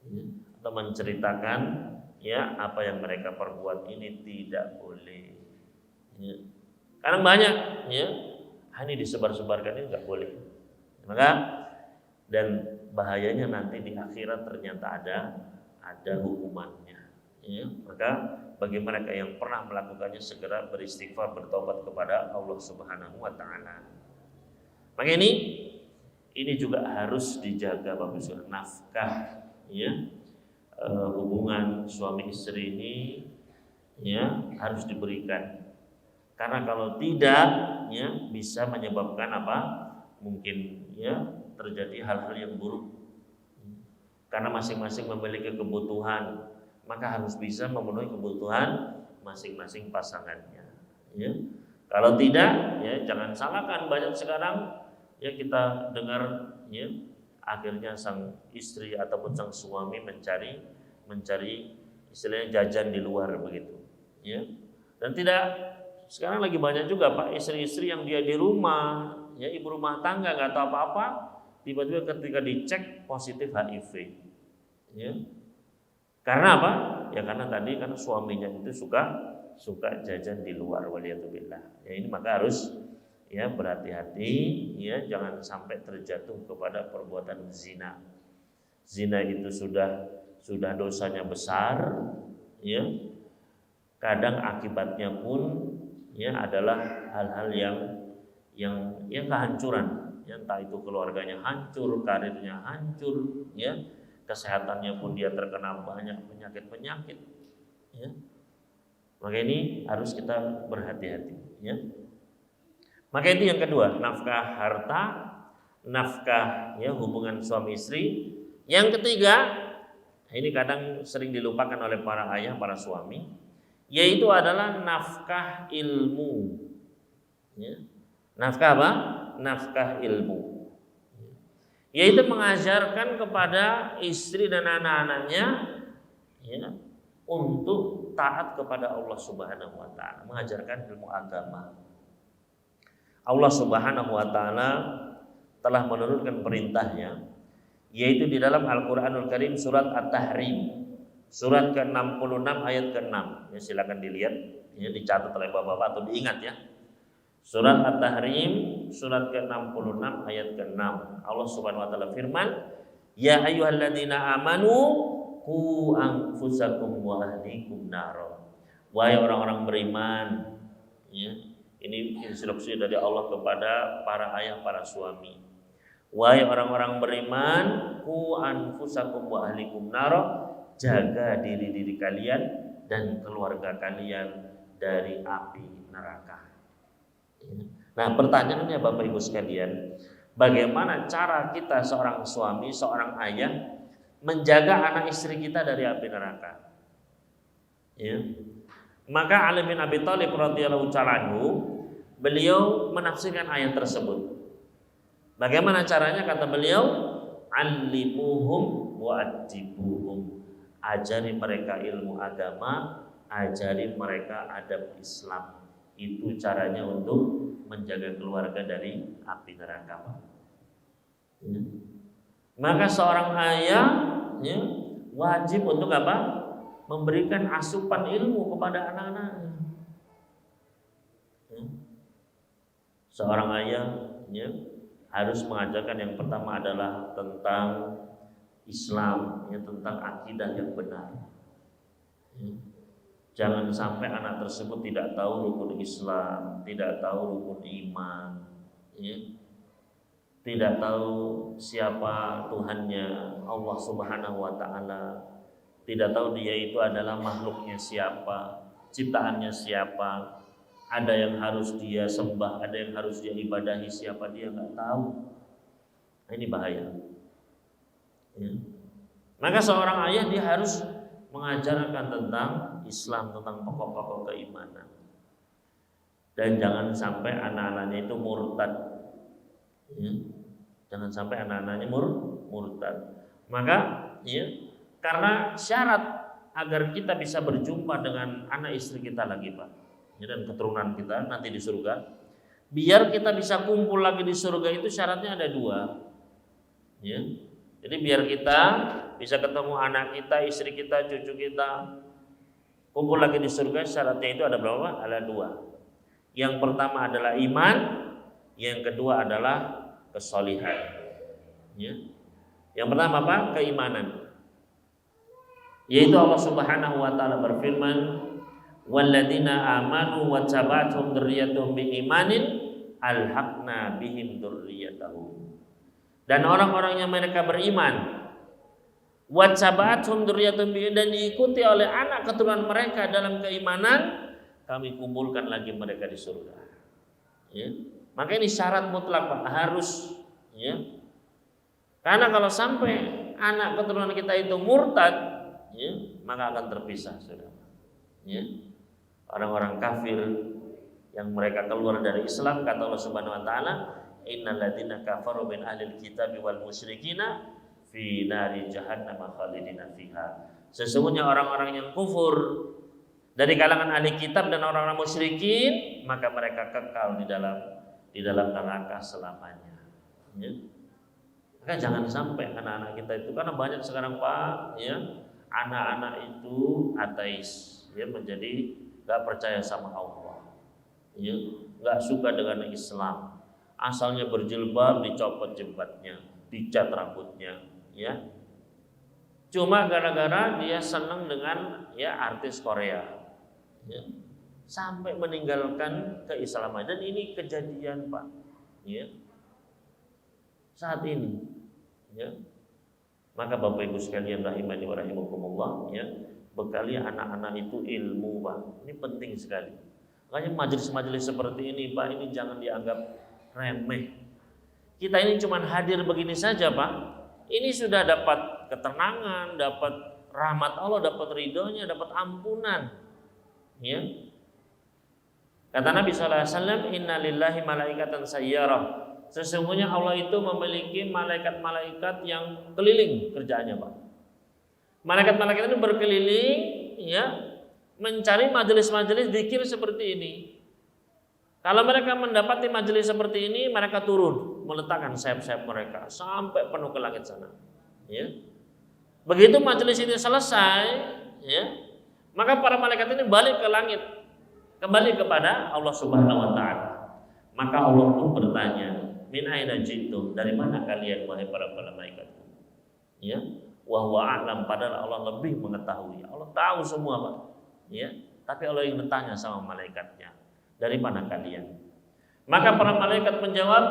ya, atau menceritakan ya apa yang mereka perbuat. Ini tidak boleh. Ya. Kadang banyak ya ini disebar-sebarkan, ini nggak boleh. Maka dan bahayanya nanti di akhirat ternyata ada hukumannya. Ya. Maka bagi mereka yang pernah melakukannya segera beristighfar, bertobat kepada Allah Subhanahu wa taala. Maka ini juga harus dijaga Bapak Ibu, nafkah ya. Hubungan suami istri ini ya harus diberikan. Karena kalau tidak ya bisa menyebabkan apa? Mungkin ya terjadi hal-hal yang buruk. Karena masing-masing memiliki kebutuhan, maka harus bisa memenuhi kebutuhan masing-masing pasangannya. Ya. Kalau tidak, ya jangan salahkan. Banyak sekarang ya kita dengar ya akhirnya sang istri ataupun sang suami mencari istilahnya jajan di luar begitu. Ya. Dan tidak, sekarang lagi banyak juga Pak istri-istri yang dia di rumah, ya ibu rumah tangga nggak tahu apa-apa, tiba-tiba ketika dicek positif HIV, ya Karena apa? Ya karena tadi kan suaminya itu suka jajan di luar, waliyatubillah. Ya ini maka harus ya berhati-hati, ya jangan sampai terjatuh kepada perbuatan zina. Zina itu sudah dosanya besar, ya. Kadang akibatnya pun ya adalah hal-hal yang kehancuran. Ya, entah itu keluarganya hancur, karirnya hancur, ya. Kesehatannya pun dia terkena banyak penyakit-penyakit, ya. Maka ini harus kita berhati-hati, ya. Maka itu yang kedua, nafkah harta, nafkah ya hubungan suami istri. Yang ketiga, ini kadang sering dilupakan oleh para ayah, para suami, yaitu adalah nafkah ilmu. Ya. Nafkah apa? Nafkah ilmu. Yaitu mengajarkan kepada istri dan anak-anaknya ya, untuk taat kepada Allah Subhanahu wa taala, mengajarkan ilmu agama. Allah Subhanahu wa taala telah menurunkan perintahnya, yaitu di dalam Al-Qur'anul Karim surat At-Tahrim, surat ke-66 ayat ke-6. Ya, silakan dilihat, ya dicatat oleh Bapak-bapak atau diingat ya. Surat At-Tahrim surat ke-66 ayat ke-6. Allah Subhanahu wa taala firman, "Ya ayyuhalladzina amanu qu anfusakum wa ahlikum nar." Wahai orang-orang beriman, ya. Ini instruksi dari Allah kepada para ayah, para suami. Wahai orang-orang beriman, qu anfusakum wa ahlikum nar, jaga diri-diri kalian dan keluarga kalian dari api neraka. Nah, pertanyaannya Bapak Ibu sekalian, bagaimana cara kita seorang suami, seorang ayah menjaga anak istri kita dari api neraka? Ya. Maka Ali bin Abi Thalib radhiyallahu anhu beliau menafsirkan ayat tersebut. Bagaimana caranya? Kata beliau, "Allimuhum wa adibuhum." Ajari mereka ilmu agama, ajari mereka adab Islam. Itu caranya untuk menjaga keluarga dari api neraka. Ya. Maka seorang ayah ya, wajib untuk apa? Memberikan asupan ilmu kepada anak-anaknya. Ya. Seorang ayah ya, harus mengajarkan yang pertama adalah tentang Islam, ya, tentang akidah yang benar. Ya. Jangan sampai anak tersebut tidak tahu rukun Islam, tidak tahu rukun iman, ya. Tidak tahu siapa Tuhannya, Allah Subhanahu wa taala. Tidak tahu dia itu adalah makhluknya siapa, ciptaannya siapa. Ada yang harus dia sembah, ada yang harus dia ibadahi, siapa dia nggak tahu. Nah, ini bahaya. Ya. Maka seorang ayah dia harus mengajarkan tentang Islam, tentang pokok-pokok keimanan. Dan jangan sampai anak-anaknya itu murtad. Ya. Jangan sampai anak-anaknya murtad. Maka ya, karena syarat agar kita bisa berjumpa dengan anak istri kita lagi Pak, ya, dan keturunan kita nanti di surga, biar kita bisa kumpul lagi di surga itu syaratnya ada dua. Ya. Jadi biar kita bisa ketemu anak kita, istri kita, cucu kita, kumpul lagi di surga, syaratnya itu ada berapa? Ada dua. Yang pertama adalah iman, yang kedua adalah kesolihan. Ya. Yang pertama apa? Keimanan. Yaitu Allah Subhanahu wa taala berfirman, "Walladzina amanu wa tabathum dzurriyyatuhum biimanin alhaqna bihim dzurriyyatahum." Dan orang-orang yang mereka beriman, wa tabathum dzurriyyatuhum dan diikuti oleh anak keturunan mereka dalam keimanan, kami kumpulkan lagi mereka di surga. Ya. Maka ini syarat mutlak Pak, harus ya. Karena kalau sampai anak keturunan kita itu murtad, ya, maka akan terpisah saudara. Ya. Orang-orang kafir yang mereka keluar dari Islam, kata Allah Subhanahu wa taala, "Innal ladzina kafaru min ahlil kitabi wal musyrikina fi nari jahannam khalidina fiha." Sesungguhnya orang-orang yang kufur dari kalangan ahli kitab dan orang-orang musyrikin, maka mereka kekal di dalam neraka selamanya. Ya. Maka jangan sampai anak-anak kita itu, karena banyak sekarang Pak, ya, anak-anak itu ateis, ya, menjadi nggak percaya sama Allah, ya, nggak suka dengan Islam, asalnya berjilbab dicopot jilbabnya, dicat rambutnya, ya, cuma gara-gara dia senang dengan ya artis Korea, ya, sampai meninggalkan keislaman. Dan ini kejadian, Pak, ya, saat ini, ya. Maka Bapak Ibu sekalian rahimani wa rahimakumullah, ya, bekali anak-anak itu ilmu, Pak. Ini penting sekali. Makanya majelis-majelis seperti ini, Pak, ini jangan dianggap remeh. Kita ini cuma hadir begini saja, Pak. Ini sudah dapat ketenangan, dapat rahmat Allah, dapat ridhonya, dapat ampunan, ya. Kata Nabi SAW, Inna lillahi malaikatan sayyarah. Sesungguhnya Allah itu memiliki malaikat-malaikat yang keliling kerjaannya, Pak. Malaikat-malaikat itu berkeliling, ya, mencari majelis-majelis zikir seperti ini. Kalau mereka mendapati majelis seperti ini, mereka turun, meletakkan sayap-sayap mereka sampai penuh ke langit sana, ya. Begitu majelis ini selesai, ya, maka para malaikat ini balik ke langit, kembali kepada Allah Subhanahu wa taala. Maka Allah pun bertanya, min aina jitum, dari mana kalian wahai para malaikatku? Ya, wa huwa a'lam, padahal Allah lebih mengetahui. Allah tahu semua, Pak. Ya, tapi Allah yang bertanya sama malaikatnya, dari mana kalian? Maka para malaikat menjawab,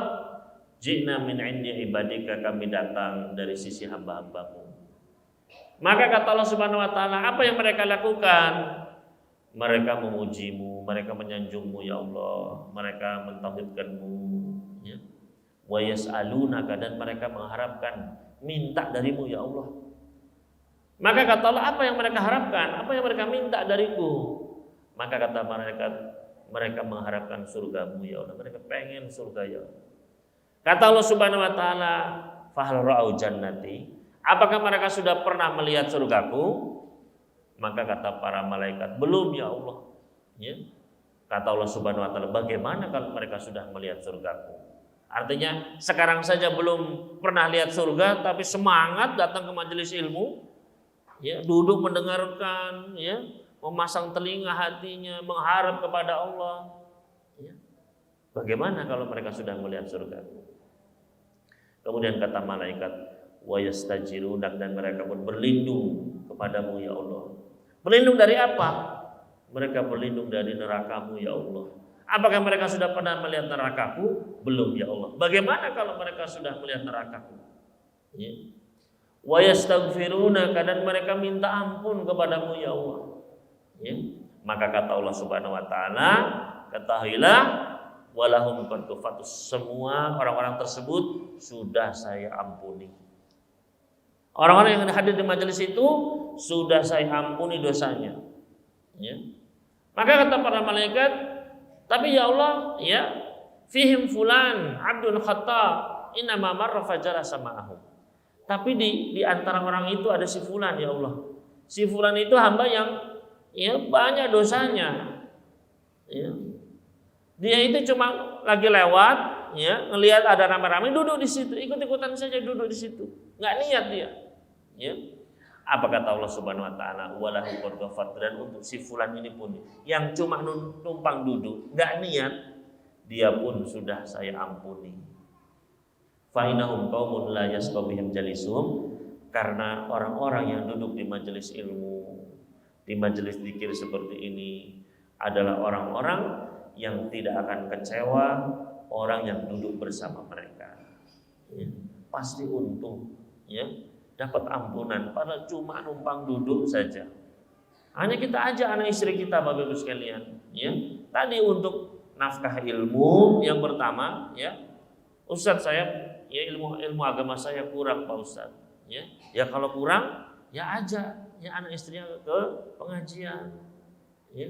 ji'na min 'indi ibadika, kami datang dari sisi hamba-hambamu. Maka kata Allah Subhanahu wa taala, apa yang mereka lakukan? Mereka memujimu, mereka menyanjungmu ya Allah, mereka mentauhidkanmu, ya. Wa yas'alunaka, dan mereka mengharapkan, minta darimu ya Allah. Maka kata Allah, apa yang mereka harapkan? Apa yang mereka minta dariku? Maka kata malaikat, mereka mengharapkan surgamu ya Allah, mereka pengen surga ya Allah. Kata Allah Subhanahu wa taala, fahal ra'au jannati, apakah mereka sudah pernah melihat surgaku? Maka kata para malaikat, belum ya Allah, ya. Kata Allah Subhanahu wa taala, bagaimana kalau mereka sudah melihat surgaku? Artinya sekarang saja belum pernah lihat surga, tapi semangat datang ke majelis ilmu, ya, duduk mendengarkan, ya, memasang telinga hatinya, mengharap kepada Allah, ya. Bagaimana kalau mereka sudah melihat surgaku? Kemudian kata malaikat, wa yastajiruna, dan mereka pun berlindung kepadamu ya Allah. Berlindung dari apa? Mereka berlindung dari nerakamu ya Allah. Apakah mereka sudah pernah melihat nerakaku? Belum ya Allah. Bagaimana kalau mereka sudah melihat nerakaku? Ya. Wa yastaghfiruna, dan mereka minta ampun kepadamu ya Allah. Ya. Maka kata Allah Subhanahu wa taala, ketahuilah, walahum qad ghafartus, semua orang-orang tersebut sudah saya ampuni. Orang-orang yang hadir di majelis itu sudah saya ampuni dosanya, ya. Maka kata para malaikat, tapi ya Allah, ya, fihim fulan abdun khata inna ma marra fajara sama'ahum. Tapi di antara orang itu ada si fulan ya Allah. Si fulan itu hamba yang, ya, banyak dosanya, ya. Dia itu cuma lagi lewat, ya, ngelihat ada ramai-ramai, duduk di situ, ikut-ikutan saja duduk di situ, nggak niat dia, ya. Apa kata Allah Subhanahu wa taala, walahu qad ghafar, dan untuk si fulan ini pun yang cuma numpang duduk, nggak niat, dia pun sudah saya ampuni. Fa innahum qaumun la yasqabihim jalisuhum, karena orang-orang yang duduk di majelis ilmu, di majelis zikir seperti ini adalah orang-orang yang tidak akan kecewa orang yang duduk bersama mereka, ya. Pasti untung, ya, dapat ampunan, padahal cuma numpang duduk saja. Hanya kita ajak anak istri kita, Bapak Ibu sekalian, ya. Tadi untuk nafkah ilmu yang pertama, ya, Ustadz saya, ya, ilmu agama saya kurang Pak Ustadz, ya. Ya kalau kurang, ya ajak, ya, anak istrinya ke pengajian, ya.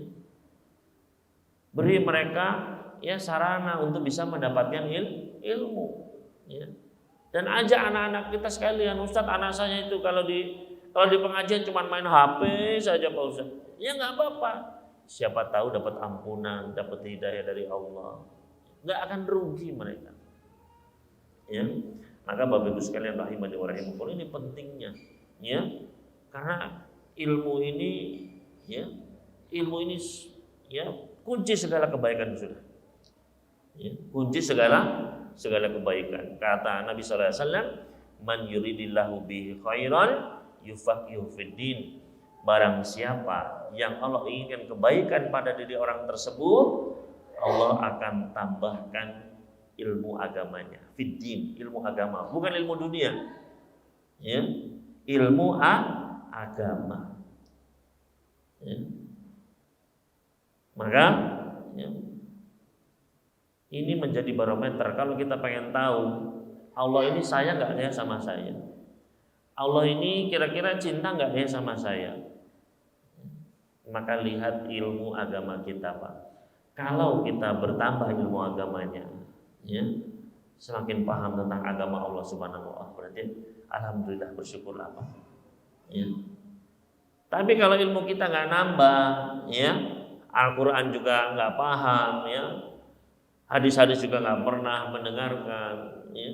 Beri mereka, ya, sarana untuk bisa mendapatkan ilmu, ya. Dan ajak anak-anak kita sekalian, Ustadz anak saya itu kalau di pengajian cuma main HP saja Pak Ustadz. Ya nggak apa-apa. Siapa tahu dapat ampunan, dapat hidayah dari Allah. Nggak akan rugi mereka. Ya. Maka Bapak Ibu sekalian rahimani wa rahimakumullah, ini pentingnya, ya. Karena ilmu ini ya, ilmu ini ya kunci segala kebaikan sudah. Ya, kunci segala kebaikan. Kata Nabi sallallahu alaihi wasallam, "Man yuridillahu bihi khairan yufaqihu fid din." Barang siapa yang Allah inginkan kebaikan pada diri orang tersebut, Allah akan tambahkan ilmu agamanya. Fid din, ilmu agama, bukan ilmu dunia. Ya, ilmu agama. Ya. Maka ya, ini menjadi barometer. Kalau kita pengen tahu Allah ini sayang nggak ya sama saya, Allah ini kira-kira cinta nggak ya sama saya, maka lihat ilmu agama kita, Pak. Kalau kita bertambah ilmu agamanya, ya, semakin paham tentang agama Allah Subhanahu wa Ta'ala, berarti alhamdulillah, bersyukurlah, Pak. Ya. Tapi kalau ilmu kita nggak nambah, ya, Al-Quran juga nggak paham, ya, hadis-hadis juga nggak pernah mendengarkan, ya,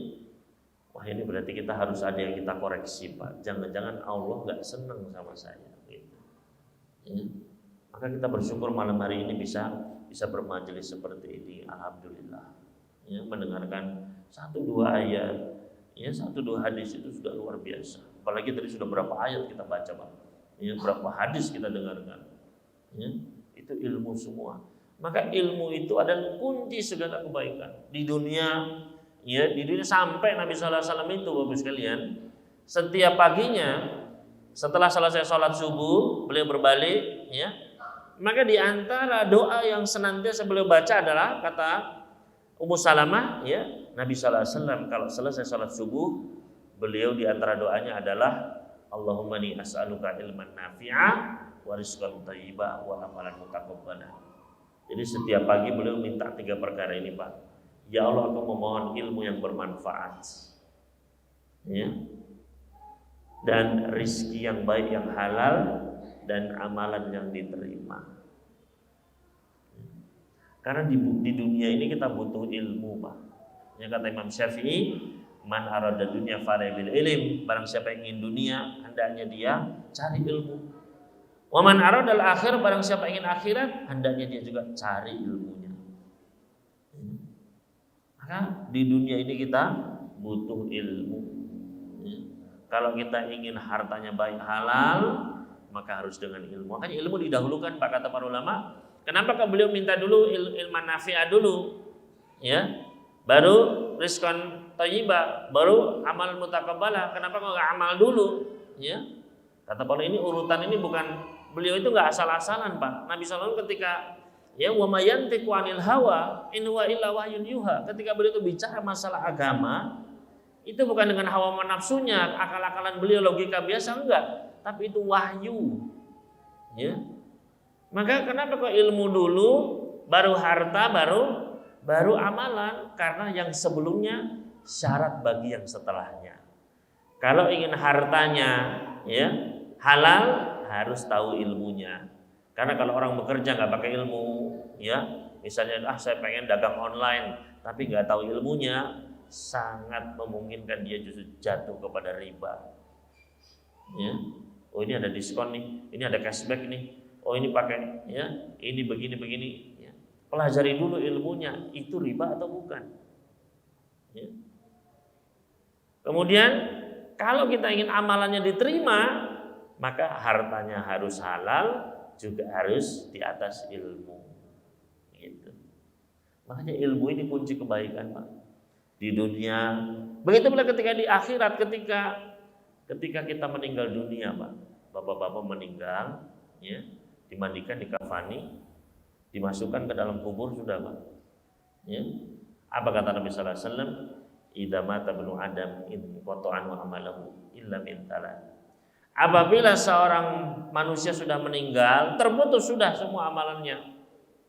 wah ini berarti kita harus ada yang kita koreksi, Pak. Jangan-jangan Allah nggak senang sama saya, gitu. Ya. Maka kita bersyukur malam hari ini bisa bermajelis seperti ini, alhamdulillah. Ya, mendengarkan 1-2 ayat, ya 1-2 hadis itu sudah luar biasa. Apalagi tadi sudah berapa ayat kita baca, Pak. Ya, berapa hadis kita dengarkan. Ya, itu ilmu semua. Maka ilmu itu adalah kunci segala kebaikan di dunia. Ya, di dunia sampai Nabi sallallahu alaihi wasallam itu, Bapak sekalian, setiap paginya setelah selesai sholat subuh beliau berbalik, ya. Maka di antara doa yang senantiasa beliau baca adalah kata Ummu Salamah, ya, Nabi sallallahu alaihi wasallam kalau selesai sholat subuh, beliau di antara doanya adalah Allahumma ni as'aluka ilman nafi'a wa rizqan thayyiba wa amalan mutaqabbala. Jadi setiap pagi beliau minta 3 perkara ini, Pak. Ya Allah, aku memohon ilmu yang bermanfaat, ya, dan rizki yang baik yang halal, dan amalan yang diterima. Karena di dunia ini kita butuh ilmu, Pak. Yang kata Imam Syafi'i, man arada dunya falabil ilm, barang siapa yang ingin dunia hendaknya dia cari ilmu. Wa man arada al akhir, barang siapa ingin akhirat hendaknya dia juga cari ilmunya. Maka di dunia ini kita butuh ilmu. Kalau kita ingin hartanya baik halal, maka harus dengan ilmu. Makanya ilmu didahulukan, Pak, kata para ulama. Kenapa beliau minta dulu ilman nafi'ah dulu, ya, baru rizqan thayyiba, baru amal mutaqabbalah. Kenapa kok nggak amal dulu, ya? Kata para ini urutan ini bukan, beliau itu nggak asal-asalan, Pak. Nabi SAW ketika ya wa may yantiqu 'anil hawa in huwa illa wahyun yuha, ketika beliau itu bicara masalah agama, itu bukan dengan hawa nafsunya, akal-akalan beliau, logika biasa, enggak, tapi itu wahyu, ya. Maka kenapa kok ilmu dulu, baru harta, baru amalan? Karena yang sebelumnya syarat bagi yang setelahnya. Kalau ingin hartanya, ya, halal, harus tahu ilmunya. Karena kalau orang bekerja nggak pakai ilmu, ya, misalnya saya pengen dagang online, tapi nggak tahu ilmunya, sangat memungkinkan dia justru jatuh kepada riba. Ya. Oh ini ada diskon nih, ini ada cashback nih. Oh ini pakai, ya, ini begini. Ya. Pelajari dulu ilmunya, itu riba atau bukan. Ya. Kemudian kalau kita ingin amalannya diterima, maka hartanya harus halal, juga harus di atas ilmu. Gitu. Makanya ilmu ini kunci kebaikan, Pak. Di dunia, begitu pula ketika di akhirat, ketika kita meninggal dunia, Pak. Bapak-bapak meninggal, ya, dimandikan, dikafani, dimasukkan ke dalam kubur, sudah, Pak. Ya. Apa kata Nabi sallallahu alaihi wasallam? Idza mata ibnu Adam in qata'an wa amalahu illa min thalath. Apabila seorang manusia sudah meninggal, terputus sudah semua amalannya.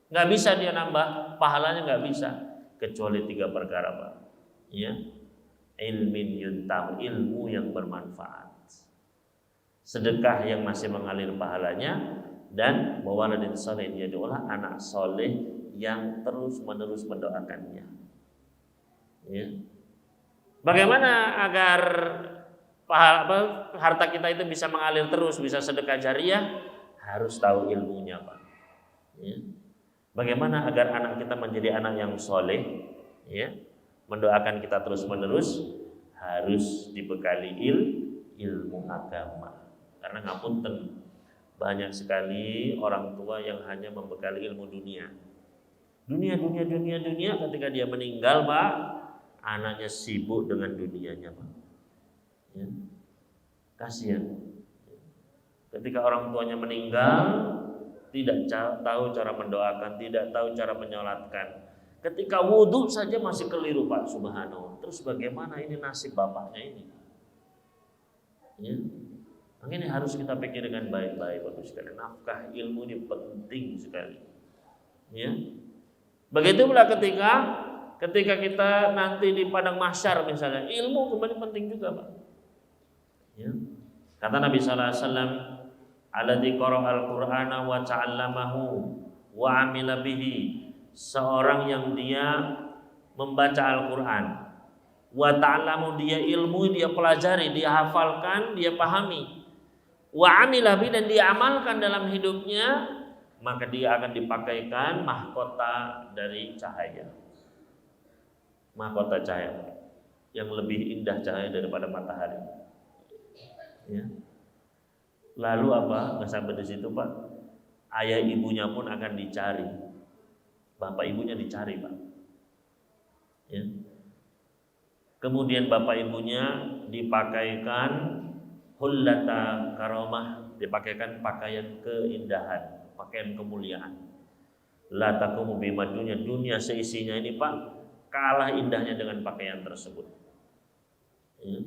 Enggak bisa dia nambah pahalanya, enggak bisa, kecuali 3 perkara, Pak. Ya. Ilmin yuntam, ilmu yang bermanfaat. Sedekah yang masih mengalir pahalanya, dan wawaladin salih, dia adalah anak soleh yang terus-menerus mendoakannya. Ya. Bagaimana agar harta kita itu bisa mengalir terus, bisa sedekah jariah, harus tahu ilmunya, Pak. Ya. Bagaimana agar anak kita menjadi anak yang soleh, ya, mendoakan kita terus menerus, harus dibekali ilmu agama. Karena ngapunten, banyak sekali orang tua yang hanya membekali ilmu dunia. Dunia, ketika dia meninggal, Pak, anaknya sibuk dengan dunianya, Pak. Ya. Kasihan. Ketika orang tuanya meninggal, tidak tahu cara mendoakan, tidak tahu cara menyolatkan. Ketika wudhu saja masih keliru, Pak, subhanallah. Terus bagaimana ini nasib bapaknya ini? Ya. Makanya harus kita pikir dengan baik-baik, Bapak sekalian. Nafkah ilmu ini penting sekali. Ya. Begitu pula ketika kita nanti di padang mahsyar misalnya, ilmu kembali penting juga, Pak. Ya. Kata Nabi sallallahu alaihi wasallam, alladzi qara'al Qur'ana wa ta'allamahu wa 'amila bihi. Seorang yang dia membaca Al-Qur'an, wa ta'allamu, dia ilmu, dia pelajari, dia hafalkan, dia pahami, wa 'amila bihi, dan dia amalkan dalam hidupnya, maka dia akan dipakaikan mahkota dari cahaya. Mahkota cahaya yang lebih indah cahaya daripada matahari. Ya. Lalu apa? Nggak sampai di situ, Pak. Ayah ibunya pun akan dicari. Bapak ibunya dicari, Pak. Ya. Kemudian bapak ibunya dipakaikan hullata karomah, dipakaikan pakaian keindahan, pakaian kemuliaan. La taqumu bimadunya, dunia seisinya ini, Pak, kalah indahnya dengan pakaian tersebut. Ya.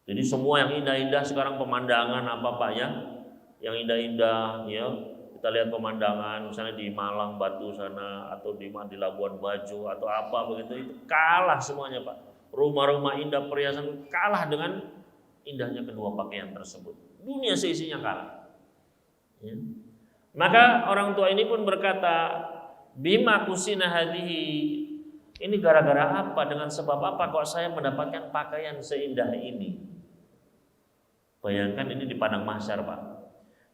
Jadi semua yang indah-indah sekarang pemandangan apa, Pak, ya? Yang indah-indah, ya. Kita lihat pemandangan misalnya di Malang Batu sana, atau di Labuan Bajo atau apa begitu, itu kalah semuanya, Pak. Rumah-rumah indah, perhiasan kalah dengan indahnya kedua pakaian tersebut. Dunia seisinya kalah. Ya. Maka orang tua ini pun berkata, bima kusina hadhihi, ini gara-gara apa, dengan sebab apa kok saya mendapatkan pakaian seindah ini? Bayangkan ini di padang mahsyar, Pak.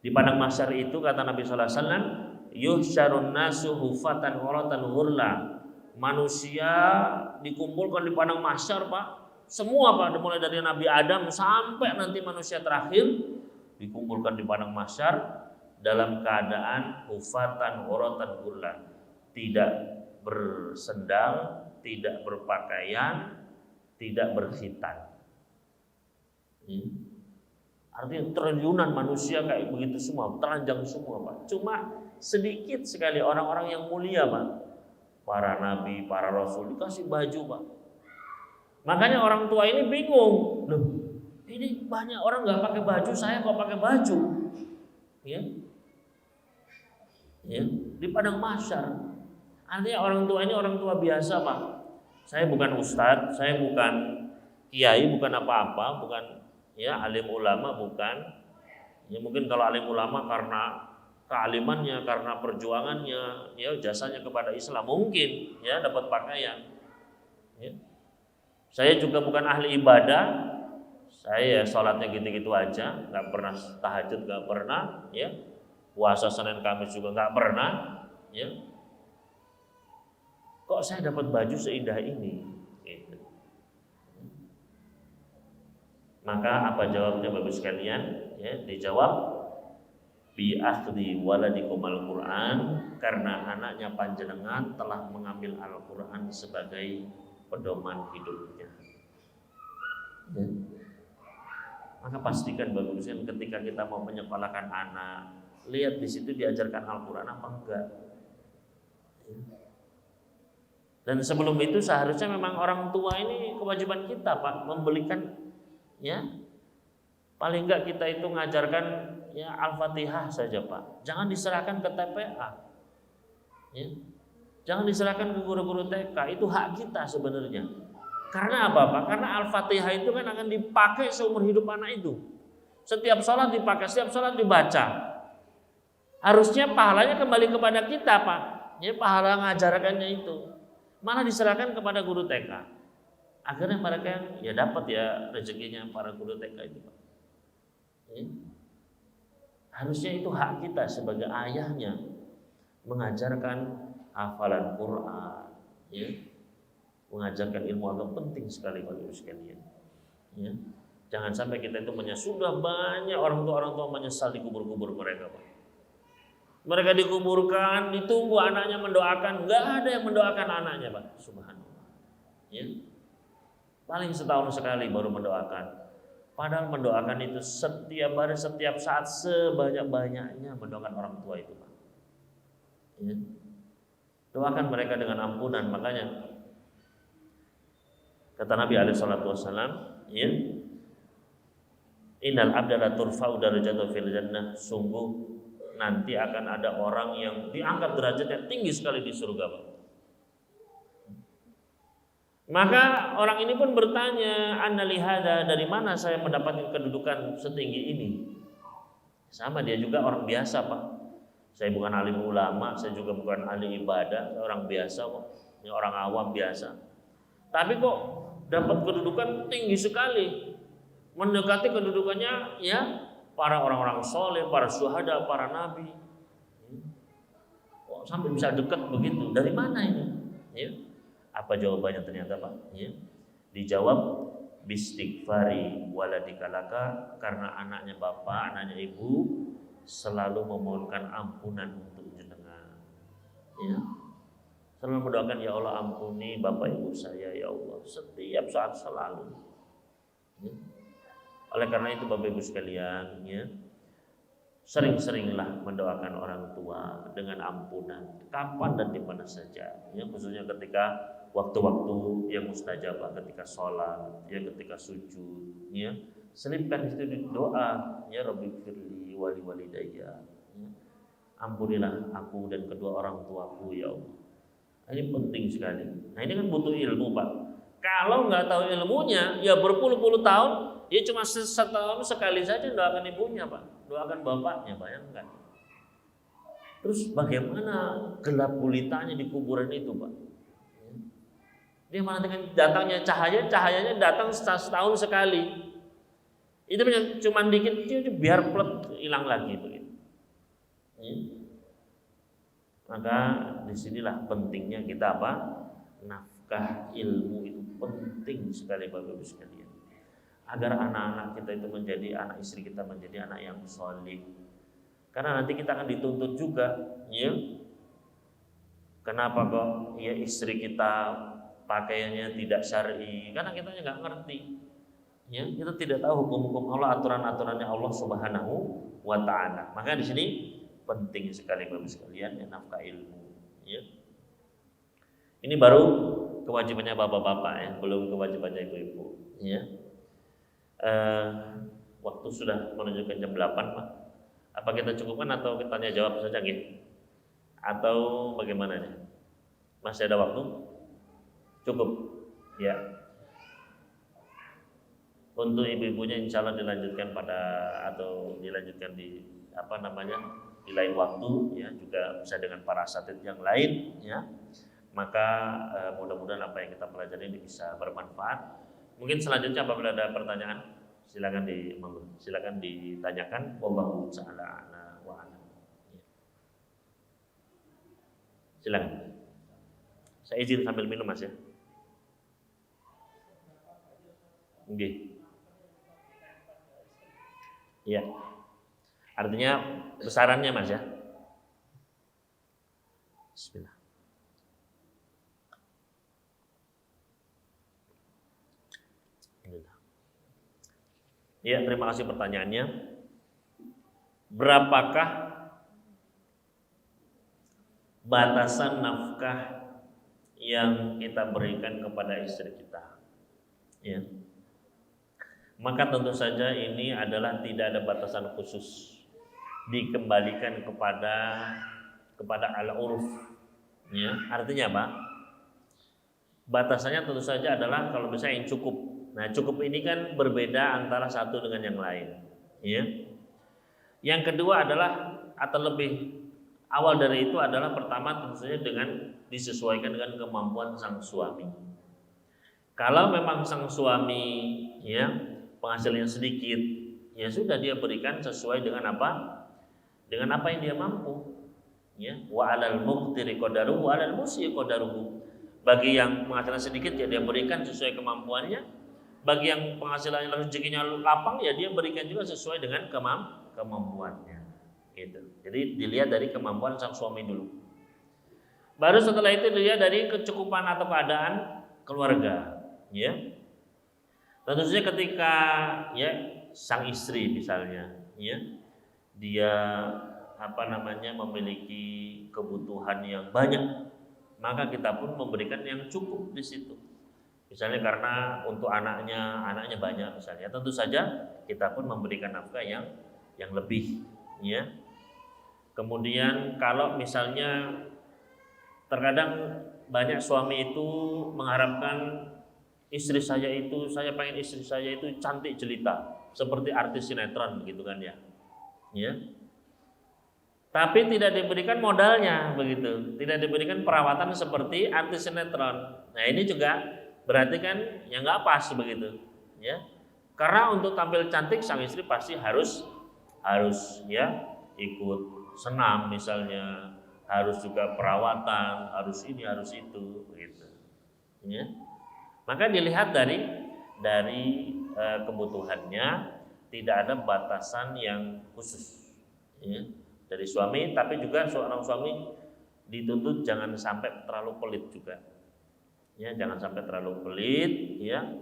Di padang mahsyar itu kata Nabi sallallahu alaihi wasallam, yuhsyarun nasu hufatan uratan ghurla. Manusia dikumpulkan di padang mahsyar, Pak. Semua, Pak, mulai dari Nabi Adam sampai nanti manusia terakhir dikumpulkan di padang mahsyar dalam keadaan hufatan uratan ghurla. Tidak bersendal, tidak berpakaian, tidak berkhitan. Artinya triliunan manusia kayak begitu semua, telanjang semua, Pak. Cuma sedikit sekali orang-orang yang mulia, Pak. Para nabi, para rasul dikasih baju, Pak. Makanya orang tua ini bingung. Loh, ini banyak orang nggak pakai baju, saya kok pakai baju? Ya. Ya, di padang mahsyar. Artinya orang tua ini orang tua biasa, Pak. Saya bukan ustadz, saya bukan kiai, bukan apa-apa, bukan ya alim ulama, bukan. Ya mungkin kalau alim ulama karena kealimannya, karena perjuangannya, ya jasanya kepada Islam mungkin ya dapat pakaian. Ya. Saya juga bukan ahli ibadah. Saya sholatnya gitu-gitu aja, nggak pernah tahajud, nggak pernah, ya puasa Senin Kamis juga nggak pernah, ya. Kok saya dapat baju seindah ini? Gitu. Maka apa jawabnya Bapak sekalian? Ya, dijawab bi akhdhi waladikum al-Qur'an, karena anaknya panjenengan telah mengambil Al-Qur'an sebagai pedoman hidupnya. Ya. Maka pastikan Bapak sekalian ketika kita mau menyekolahkan anak, lihat di situ diajarkan Al-Qur'an apa enggak. Ya. Dan sebelum itu seharusnya memang orang tua ini kewajiban kita, Pak, membelikan, ya paling enggak kita itu ngajarkan ya Al-Fatihah saja, Pak. Jangan diserahkan ke TPA, ya. Jangan diserahkan ke guru-guru TK, itu hak kita sebenarnya. Karena apa, Pak? Karena Al-Fatihah itu kan akan dipakai seumur hidup anak itu. Setiap sholat dipakai, setiap sholat dibaca. Harusnya pahalanya kembali kepada kita, Pak. Ya pahala ngajarkannya itu. Malah diserahkan kepada guru TK. Akhirnya mereka ya dapat ya rezekinya para guru TK itu, Pak. Ya. Harusnya itu hak kita sebagai ayahnya mengajarkan hafalan Quran, ya, mengajarkan ilmu agama penting sekali bagi sekalian. Ya. Jangan sampai kita itu sudah banyak orang tua menyesal di kubur-kubur mereka, Pak. Mereka dikuburkan, ditunggu anaknya mendoakan, nggak ada yang mendoakan anaknya, Pak. Subhanallah. Ya. Paling setahun sekali baru mendoakan. Padahal mendoakan itu setiap hari, setiap saat, sebanyak-banyaknya mendoakan orang tua itu, Pak. Ya. Doakan mereka dengan ampunan. Makanya kata Nabi SAW, ya, innal abda la turfa'u darajatuhu fil jannah. Sungguh nanti akan ada orang yang diangkat derajatnya tinggi sekali di surga, Pak. Maka orang ini pun bertanya, anna lihada, dari mana saya mendapatkan kedudukan setinggi ini? Sama, dia juga orang biasa, Pak. Saya bukan alim ulama, saya juga bukan ahli ibadah, saya orang biasa kok. Ini orang awam biasa. Tapi kok dapat kedudukan tinggi sekali. Mendekati kedudukannya ya para orang-orang soleh, para syuhada, para nabi. Kok sampai bisa dekat begitu? Dari mana ini? Ya. Apa jawabannya ternyata, Pak? Ya. Dijawab bistighfari waladikalaka, karena anaknya bapak, anaknya ibu selalu memohonkan ampunan untuk jenengan. Ya. Selalu mendoakan, ya Allah ampuni bapak ibu saya ya Allah, setiap saat selalu. Ya. Oleh karena itu Bapak Ibu sekalian, ya, sering-seringlah mendoakan orang tua dengan ampunan, kapan dan di mana saja, ya, khususnya ketika waktu-waktu yang mustajabah, ketika sholat, ya, ketika sujud, ya, selipkan itu di doa, ya Rabbi firli wali walidayya, ya, ampunilah aku dan kedua orang tuaku ya Allah. Ini penting sekali. Nah ini kan butuh ilmu, Pak. Kalau nggak tahu ilmunya, ya berpuluh-puluh tahun, dia cuma setahun sekali saja doakan ibunya, Pak, doakan bapaknya, bayangkan. Terus bagaimana gelap gulitanya di kuburan itu, Pak? Dia mana dengan datangnya cahayanya datang setahun sekali. Itu cuma dikit, biar plot hilang lagi begitu. Maka disinilah pentingnya kita apa? Nafkah ilmu itu penting sekali Bapak Ibu sekalian. Agar anak-anak kita itu menjadi, anak istri kita menjadi anak yang soleh. Karena nanti kita akan dituntut juga, ya. Kenapa kok ya istri kita pakaiannya tidak syar'i? Karena kita nggak ngerti. Ya, kita tidak tahu hukum-hukum Allah, aturan-aturannya Allah Subhanahu wa taala. Maka di sini penting sekali Bapak sekalian ya, nafkah ilmu, ya. Ini baru kewajibannya bapak-bapak ya, belum kewajibannya ibu-ibu, ya. Waktu sudah menunjukkan jam 8, Pak. Apa kita cukupkan atau kita tanya jawab saja gitu? Atau bagaimana nih? Masih ada waktu? Cukup, ya. Untuk ibu-ibunya insya Allah dilanjutkan dilanjutkan di di lain waktu, ya, juga bisa dengan para asatidz yang lain, ya. Maka mudah-mudahan apa yang kita pelajari ini bisa bermanfaat. Mungkin selanjutnya apabila ada pertanyaan silakan ditanyakan. Wallahu ta'ala a'la wa a'lam. Silakan. Saya izin sambil minum, Mas, ya. Nggih. Iya. Artinya besarannya, Mas, ya. Bismillah. Ya, terima kasih pertanyaannya. Berapakah batasan nafkah yang kita berikan kepada istri kita? Ya. Maka tentu saja ini adalah tidak ada batasan khusus, dikembalikan kepada al-urf. Ya, artinya apa? Batasannya tentu saja adalah kalau bisa yang cukup. Nah, cukup ini kan berbeda antara satu dengan yang lain, ya. Yang kedua adalah, atau lebih awal dari itu adalah, pertama tentu saja dengan disesuaikan dengan kemampuan sang suami. Kalau memang sang suami ya penghasilannya sedikit, ya sudah dia berikan sesuai dengan apa? Dengan apa yang dia mampu. Ya, wa 'alal muqtiri qadaruhu wa 'alal musyi qadaruhu. Bagi yang penghasilan sedikit ya dia berikan sesuai kemampuannya. Bagi yang penghasilannya rezekinya lapang ya dia berikan juga sesuai dengan kemampuannya. Gitu. Jadi dilihat dari kemampuan sang suami dulu. Baru setelah itu dilihat dari kecukupan atau keadaan keluarga, ya. Tentu saja ketika ya sang istri misalnya, ya, dia memiliki kebutuhan yang banyak, maka kita pun memberikan yang cukup di situ. Misalnya karena untuk anaknya banyak misalnya, tentu saja kita pun memberikan nafkah yang lebih, ya. Kemudian kalau misalnya terkadang banyak suami itu mengharapkan saya pengen istri saya itu cantik jelita seperti artis sinetron gitu kan ya. Ya. Tapi tidak diberikan modalnya begitu, tidak diberikan perawatan seperti artis sinetron. Nah, ini juga berarti kan ya nggak pas begitu, ya. Karena untuk tampil cantik sang istri pasti harus ya ikut senam misalnya, harus juga perawatan, harus ini, harus itu, begitu. Ya. Maka dilihat dari kebutuhannya, tidak ada batasan yang khusus. Ya. Dari suami, tapi juga seorang suami dituntut jangan sampai terlalu pelit juga. Ya, jangan sampai terlalu pelit, ya.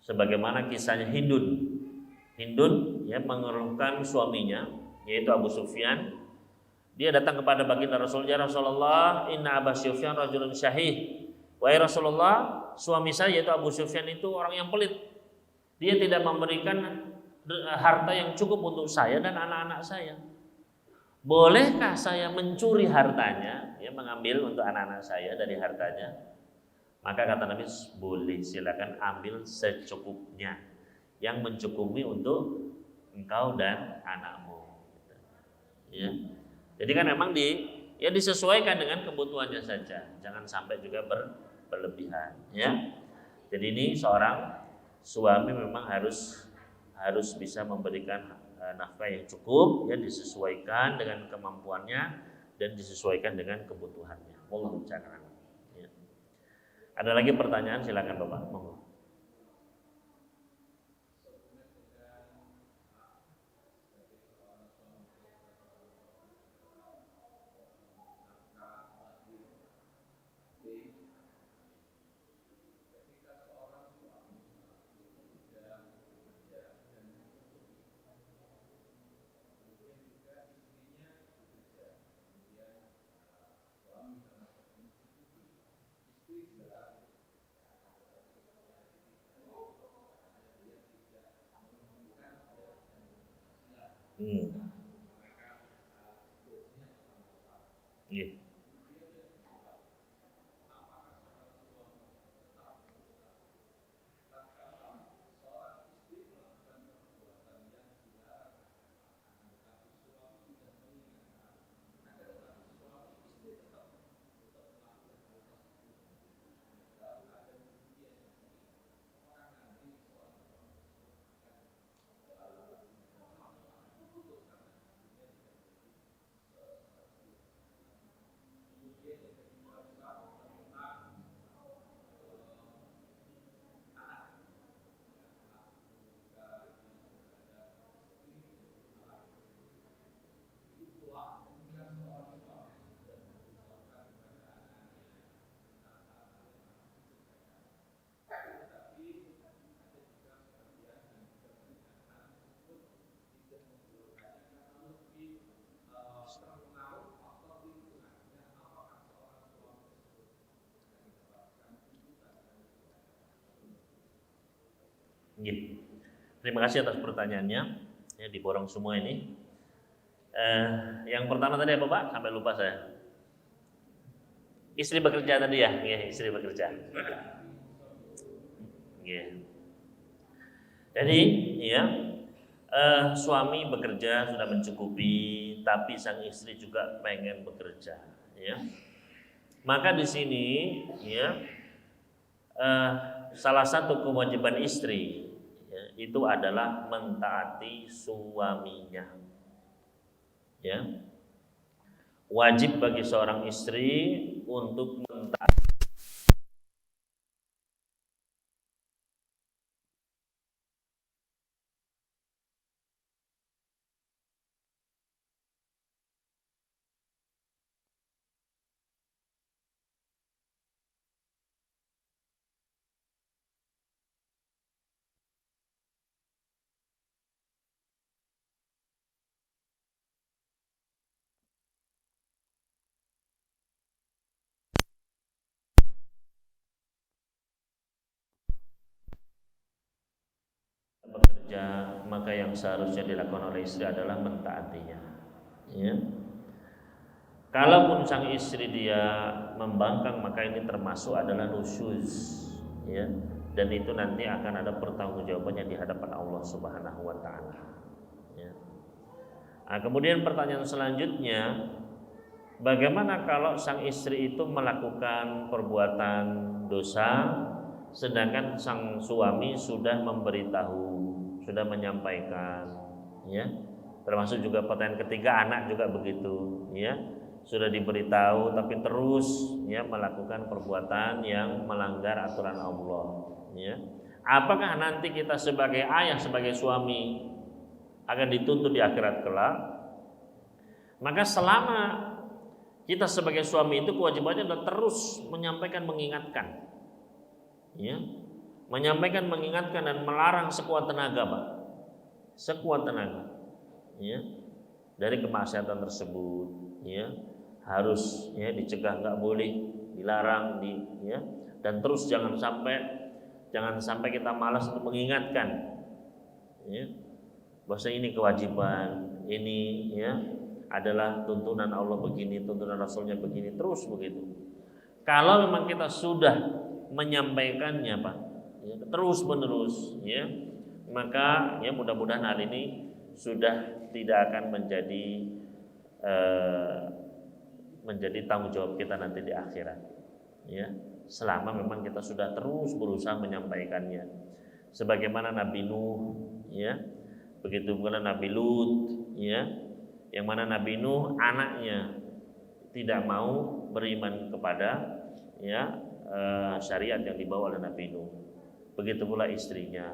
Sebagaimana kisahnya Hindun ya mengeluhkan suaminya yaitu Abu Sufyan. Dia datang kepada baginda Rasul, "Ya Rasulullah, inna Abu Sufyan rajulun syahih." Wahai Rasulullah, suami saya yaitu Abu Sufyan itu orang yang pelit. Dia tidak memberikan harta yang cukup untuk saya dan anak-anak saya. Bolehkah saya mencuri hartanya, ya, mengambil untuk anak-anak saya dari hartanya? Maka kata Nabi, boleh, silakan ambil secukupnya, yang mencukupi untuk engkau dan anakmu. Ya. Jadi kan memang disesuaikan dengan kebutuhannya saja, jangan sampai juga berlebihan. Ya. Jadi ini seorang suami memang harus bisa memberikan nafkah yang cukup, ya, disesuaikan dengan kemampuannya dan disesuaikan dengan kebutuhannya. Wallahu ta'ala. Ya. Ada lagi pertanyaan, silakan Bapak. Monggo. Yeah. Terima kasih atas pertanyaannya, ya, diborong semua ini. Yang pertama tadi apa Pak? Sampai lupa saya. Istri bekerja tadi ya, istri bekerja. Jadi ya, suami bekerja sudah mencukupi, tapi sang istri juga pengen bekerja, ya. Maka di sini ya eh, salah satu kewajiban istri ya, itu adalah mentaati suaminya. Ya, wajib bagi seorang istri untuk mentaati bekerja, maka yang seharusnya dilakukan oleh istri adalah mentaatinya. Ya. Kalaupun sang istri dia membangkang, maka ini termasuk adalah nusyuz, ya. Dan itu nanti akan ada pertanggungjawabannya di hadapan Allah Subhanahu wa taala. Ya. Nah, kemudian pertanyaan selanjutnya, bagaimana kalau sang istri itu melakukan perbuatan dosa sedangkan sang suami sudah memberitahu, sudah menyampaikan, ya. Termasuk juga pertanyaan ketiga, anak juga begitu, ya. Sudah diberitahu tapi terus ya melakukan perbuatan yang melanggar aturan Allah, ya. Apakah nanti kita sebagai ayah, sebagai suami akan dituntut di akhirat kelak? Maka selama kita sebagai suami itu kewajibannya adalah terus menyampaikan, mengingatkan, ya, menyampaikan, mengingatkan dan melarang sekuat tenaga, Pak, sekuat tenaga, ya, dari kemaksiatan tersebut, ya, harus ya dicegah, nggak boleh, dilarang, ya, dan terus jangan sampai kita malas untuk mengingatkan, ya, bahwa ini kewajiban, ini ya adalah tuntunan Allah begini, tuntunan Rasulnya begini, terus begitu. Kalau memang kita sudah menyampaikannya, Pak, ya, terus menerus, ya, maka ya mudah-mudahan hal ini sudah tidak akan menjadi tanggung jawab kita nanti di akhirat, ya, selama memang kita sudah terus berusaha menyampaikannya. Sebagaimana Nabi Nuh, ya, begitu pula Nabi Lut, ya, yang mana Nabi Nuh anaknya tidak mau beriman kepada ya syariat yang dibawa oleh Nabi Nuh. Begitu pula istrinya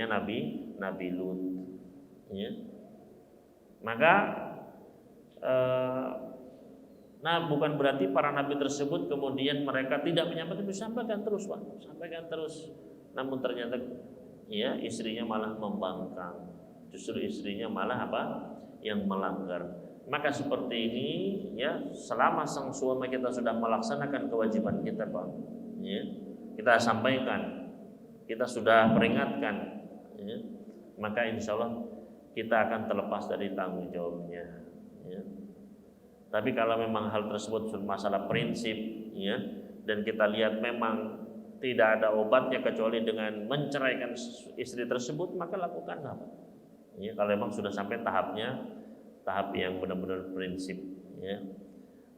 Nabi Lut, ya. Maka nah bukan berarti para nabi tersebut kemudian mereka tidak menyampaikan, disampaikan terus, Pak, sampaikan terus. Namun ternyata ya istrinya malah membangkang, justru istrinya malah apa? Yang melanggar. Maka seperti ini ya, selama sang suami kita sudah melaksanakan kewajiban kita, Pak, ya, kita sampaikan, kita sudah peringatkan, ya, maka insya Allah kita akan terlepas dari tanggung jawabnya, ya. Tapi kalau memang hal tersebut masalah prinsip, ya, dan kita lihat memang tidak ada obatnya kecuali dengan menceraikan istri tersebut, maka lakukanlah, ya, kalau memang sudah sampai tahap yang benar-benar prinsip, ya.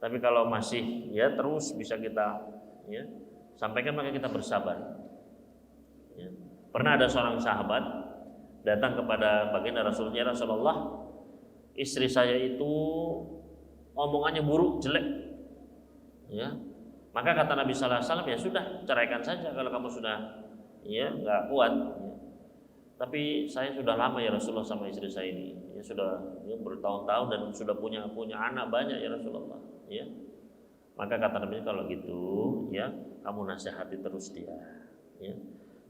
Tapi kalau masih ya terus bisa kita ya sampaikan, maka kita bersabar, ya. Pernah ada seorang sahabat datang kepada baginda Rasulullah, istri saya itu omongannya buruk, jelek, ya. Maka kata Nabi Sallallahu Alaihi Wasallam, ya sudah, ceraikan saja kalau kamu sudah ya nggak kuat, ya. Tapi saya sudah lama ya Rasulullah sama istri saya ini, ya sudah ya, bertahun-tahun dan sudah punya anak banyak ya Rasulullah, ya. Maka kata Nabi, kalau gitu ya kamu nasihati terus dia, ya.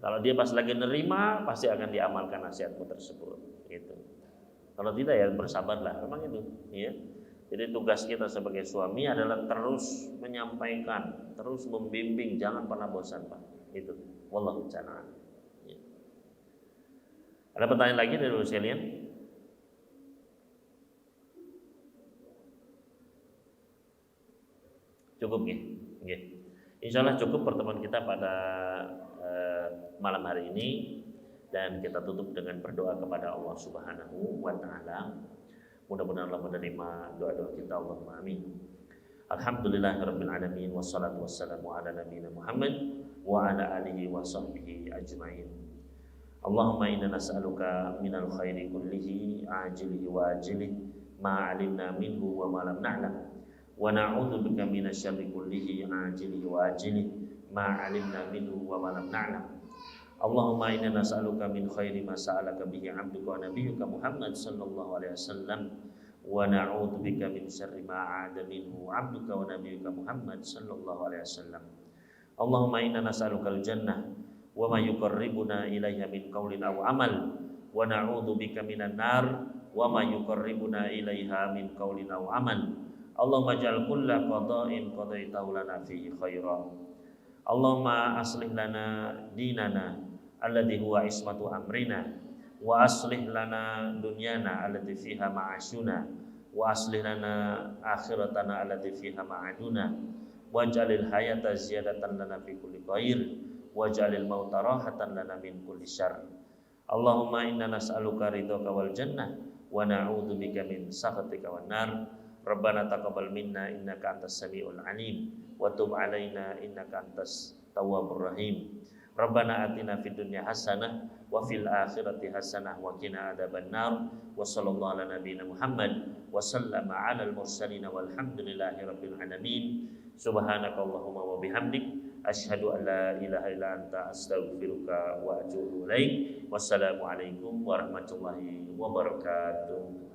Kalau dia pas lagi nerima pasti akan diamalkan nasihatmu tersebut, gitu. Kalau tidak ya bersabarlah, memang itu, ya. Jadi tugas kita sebagai suami adalah terus menyampaikan, terus membimbing, jangan pernah bosan, Pak. Itu. Wallahu ta'ala. Ya. Ada pertanyaan lagi dari sekalian? Cukup nggih? Nggih. Insyaallah cukup pertemuan kita pada malam hari ini, dan kita tutup dengan berdoa kepada Allah Subhanahu wa taala. Mudah-mudahan Allah menerima doa-doa kita, Allahumma amin. Alhamdulillahirabbil alamin wassalatu wassalamu ala nabiyina Muhammad wa ala alihi wa sahbihi ajmain. Allahumma inna nas'aluka minal khairi kullihi ajilihi wa ajilihi ma 'alimna minhu wa ma lam na'lam wa na'udzu bika minasyarri kullihi ajilihi wa ajilihi ma 'alimna minhu wa ma lam na'lam. Allahumma inna nas'aluka min khairi ma sa'alaka bihi 'abduka wa nabiyyuka Muhammad sallallahu alaihi wasallam wa na'udzu bika min syarri ma 'ada minhu 'abduka wa nabiyyuka Muhammad sallallahu alaihi wasallam. Allahumma inna nas'alukal jannah wa ma yuqarribuna ilaiha min qaulin aw amal wa na'udzu bika minan nar wa ma yuqarribuna ilaiha min qaulin aw amal. Allahumma ij'al kulla qada'in qadaitahu lana fihi khairan. Allahumma aslih lana dinana alladhi huwa ismatu amrina wa aslih lana dunyana allati fiha ma'ashuna wa aslih lana akhiratana allati fiha ma'aduna waj'alil hayata ziyadatan lana fi kulli khair waj'alil mauta rahatan lana min kulli syarr. Allahumma inna nas'aluka ridhaka wal jannah wa na'udzu bika min sakhatika wan nar. Rabbana taqabbal minna innaka antas samiul alim wa tub alaina innaka antas tawwabur rahim. Rabbana atina fid dunya hasanah wa fil akhirati hasanah wa qina adzabannar. Wa sallallahu ala nabiyyina Muhammad wa sallama ala al mursalin walhamdulillahi rabbil alamin. Subhanakallahumma wa bihamdik asyhadu an la ilaha illa anta astaghfiruka wa atubu ilaik. Wassalamu alaikum warahmatullahi wabarakatuh.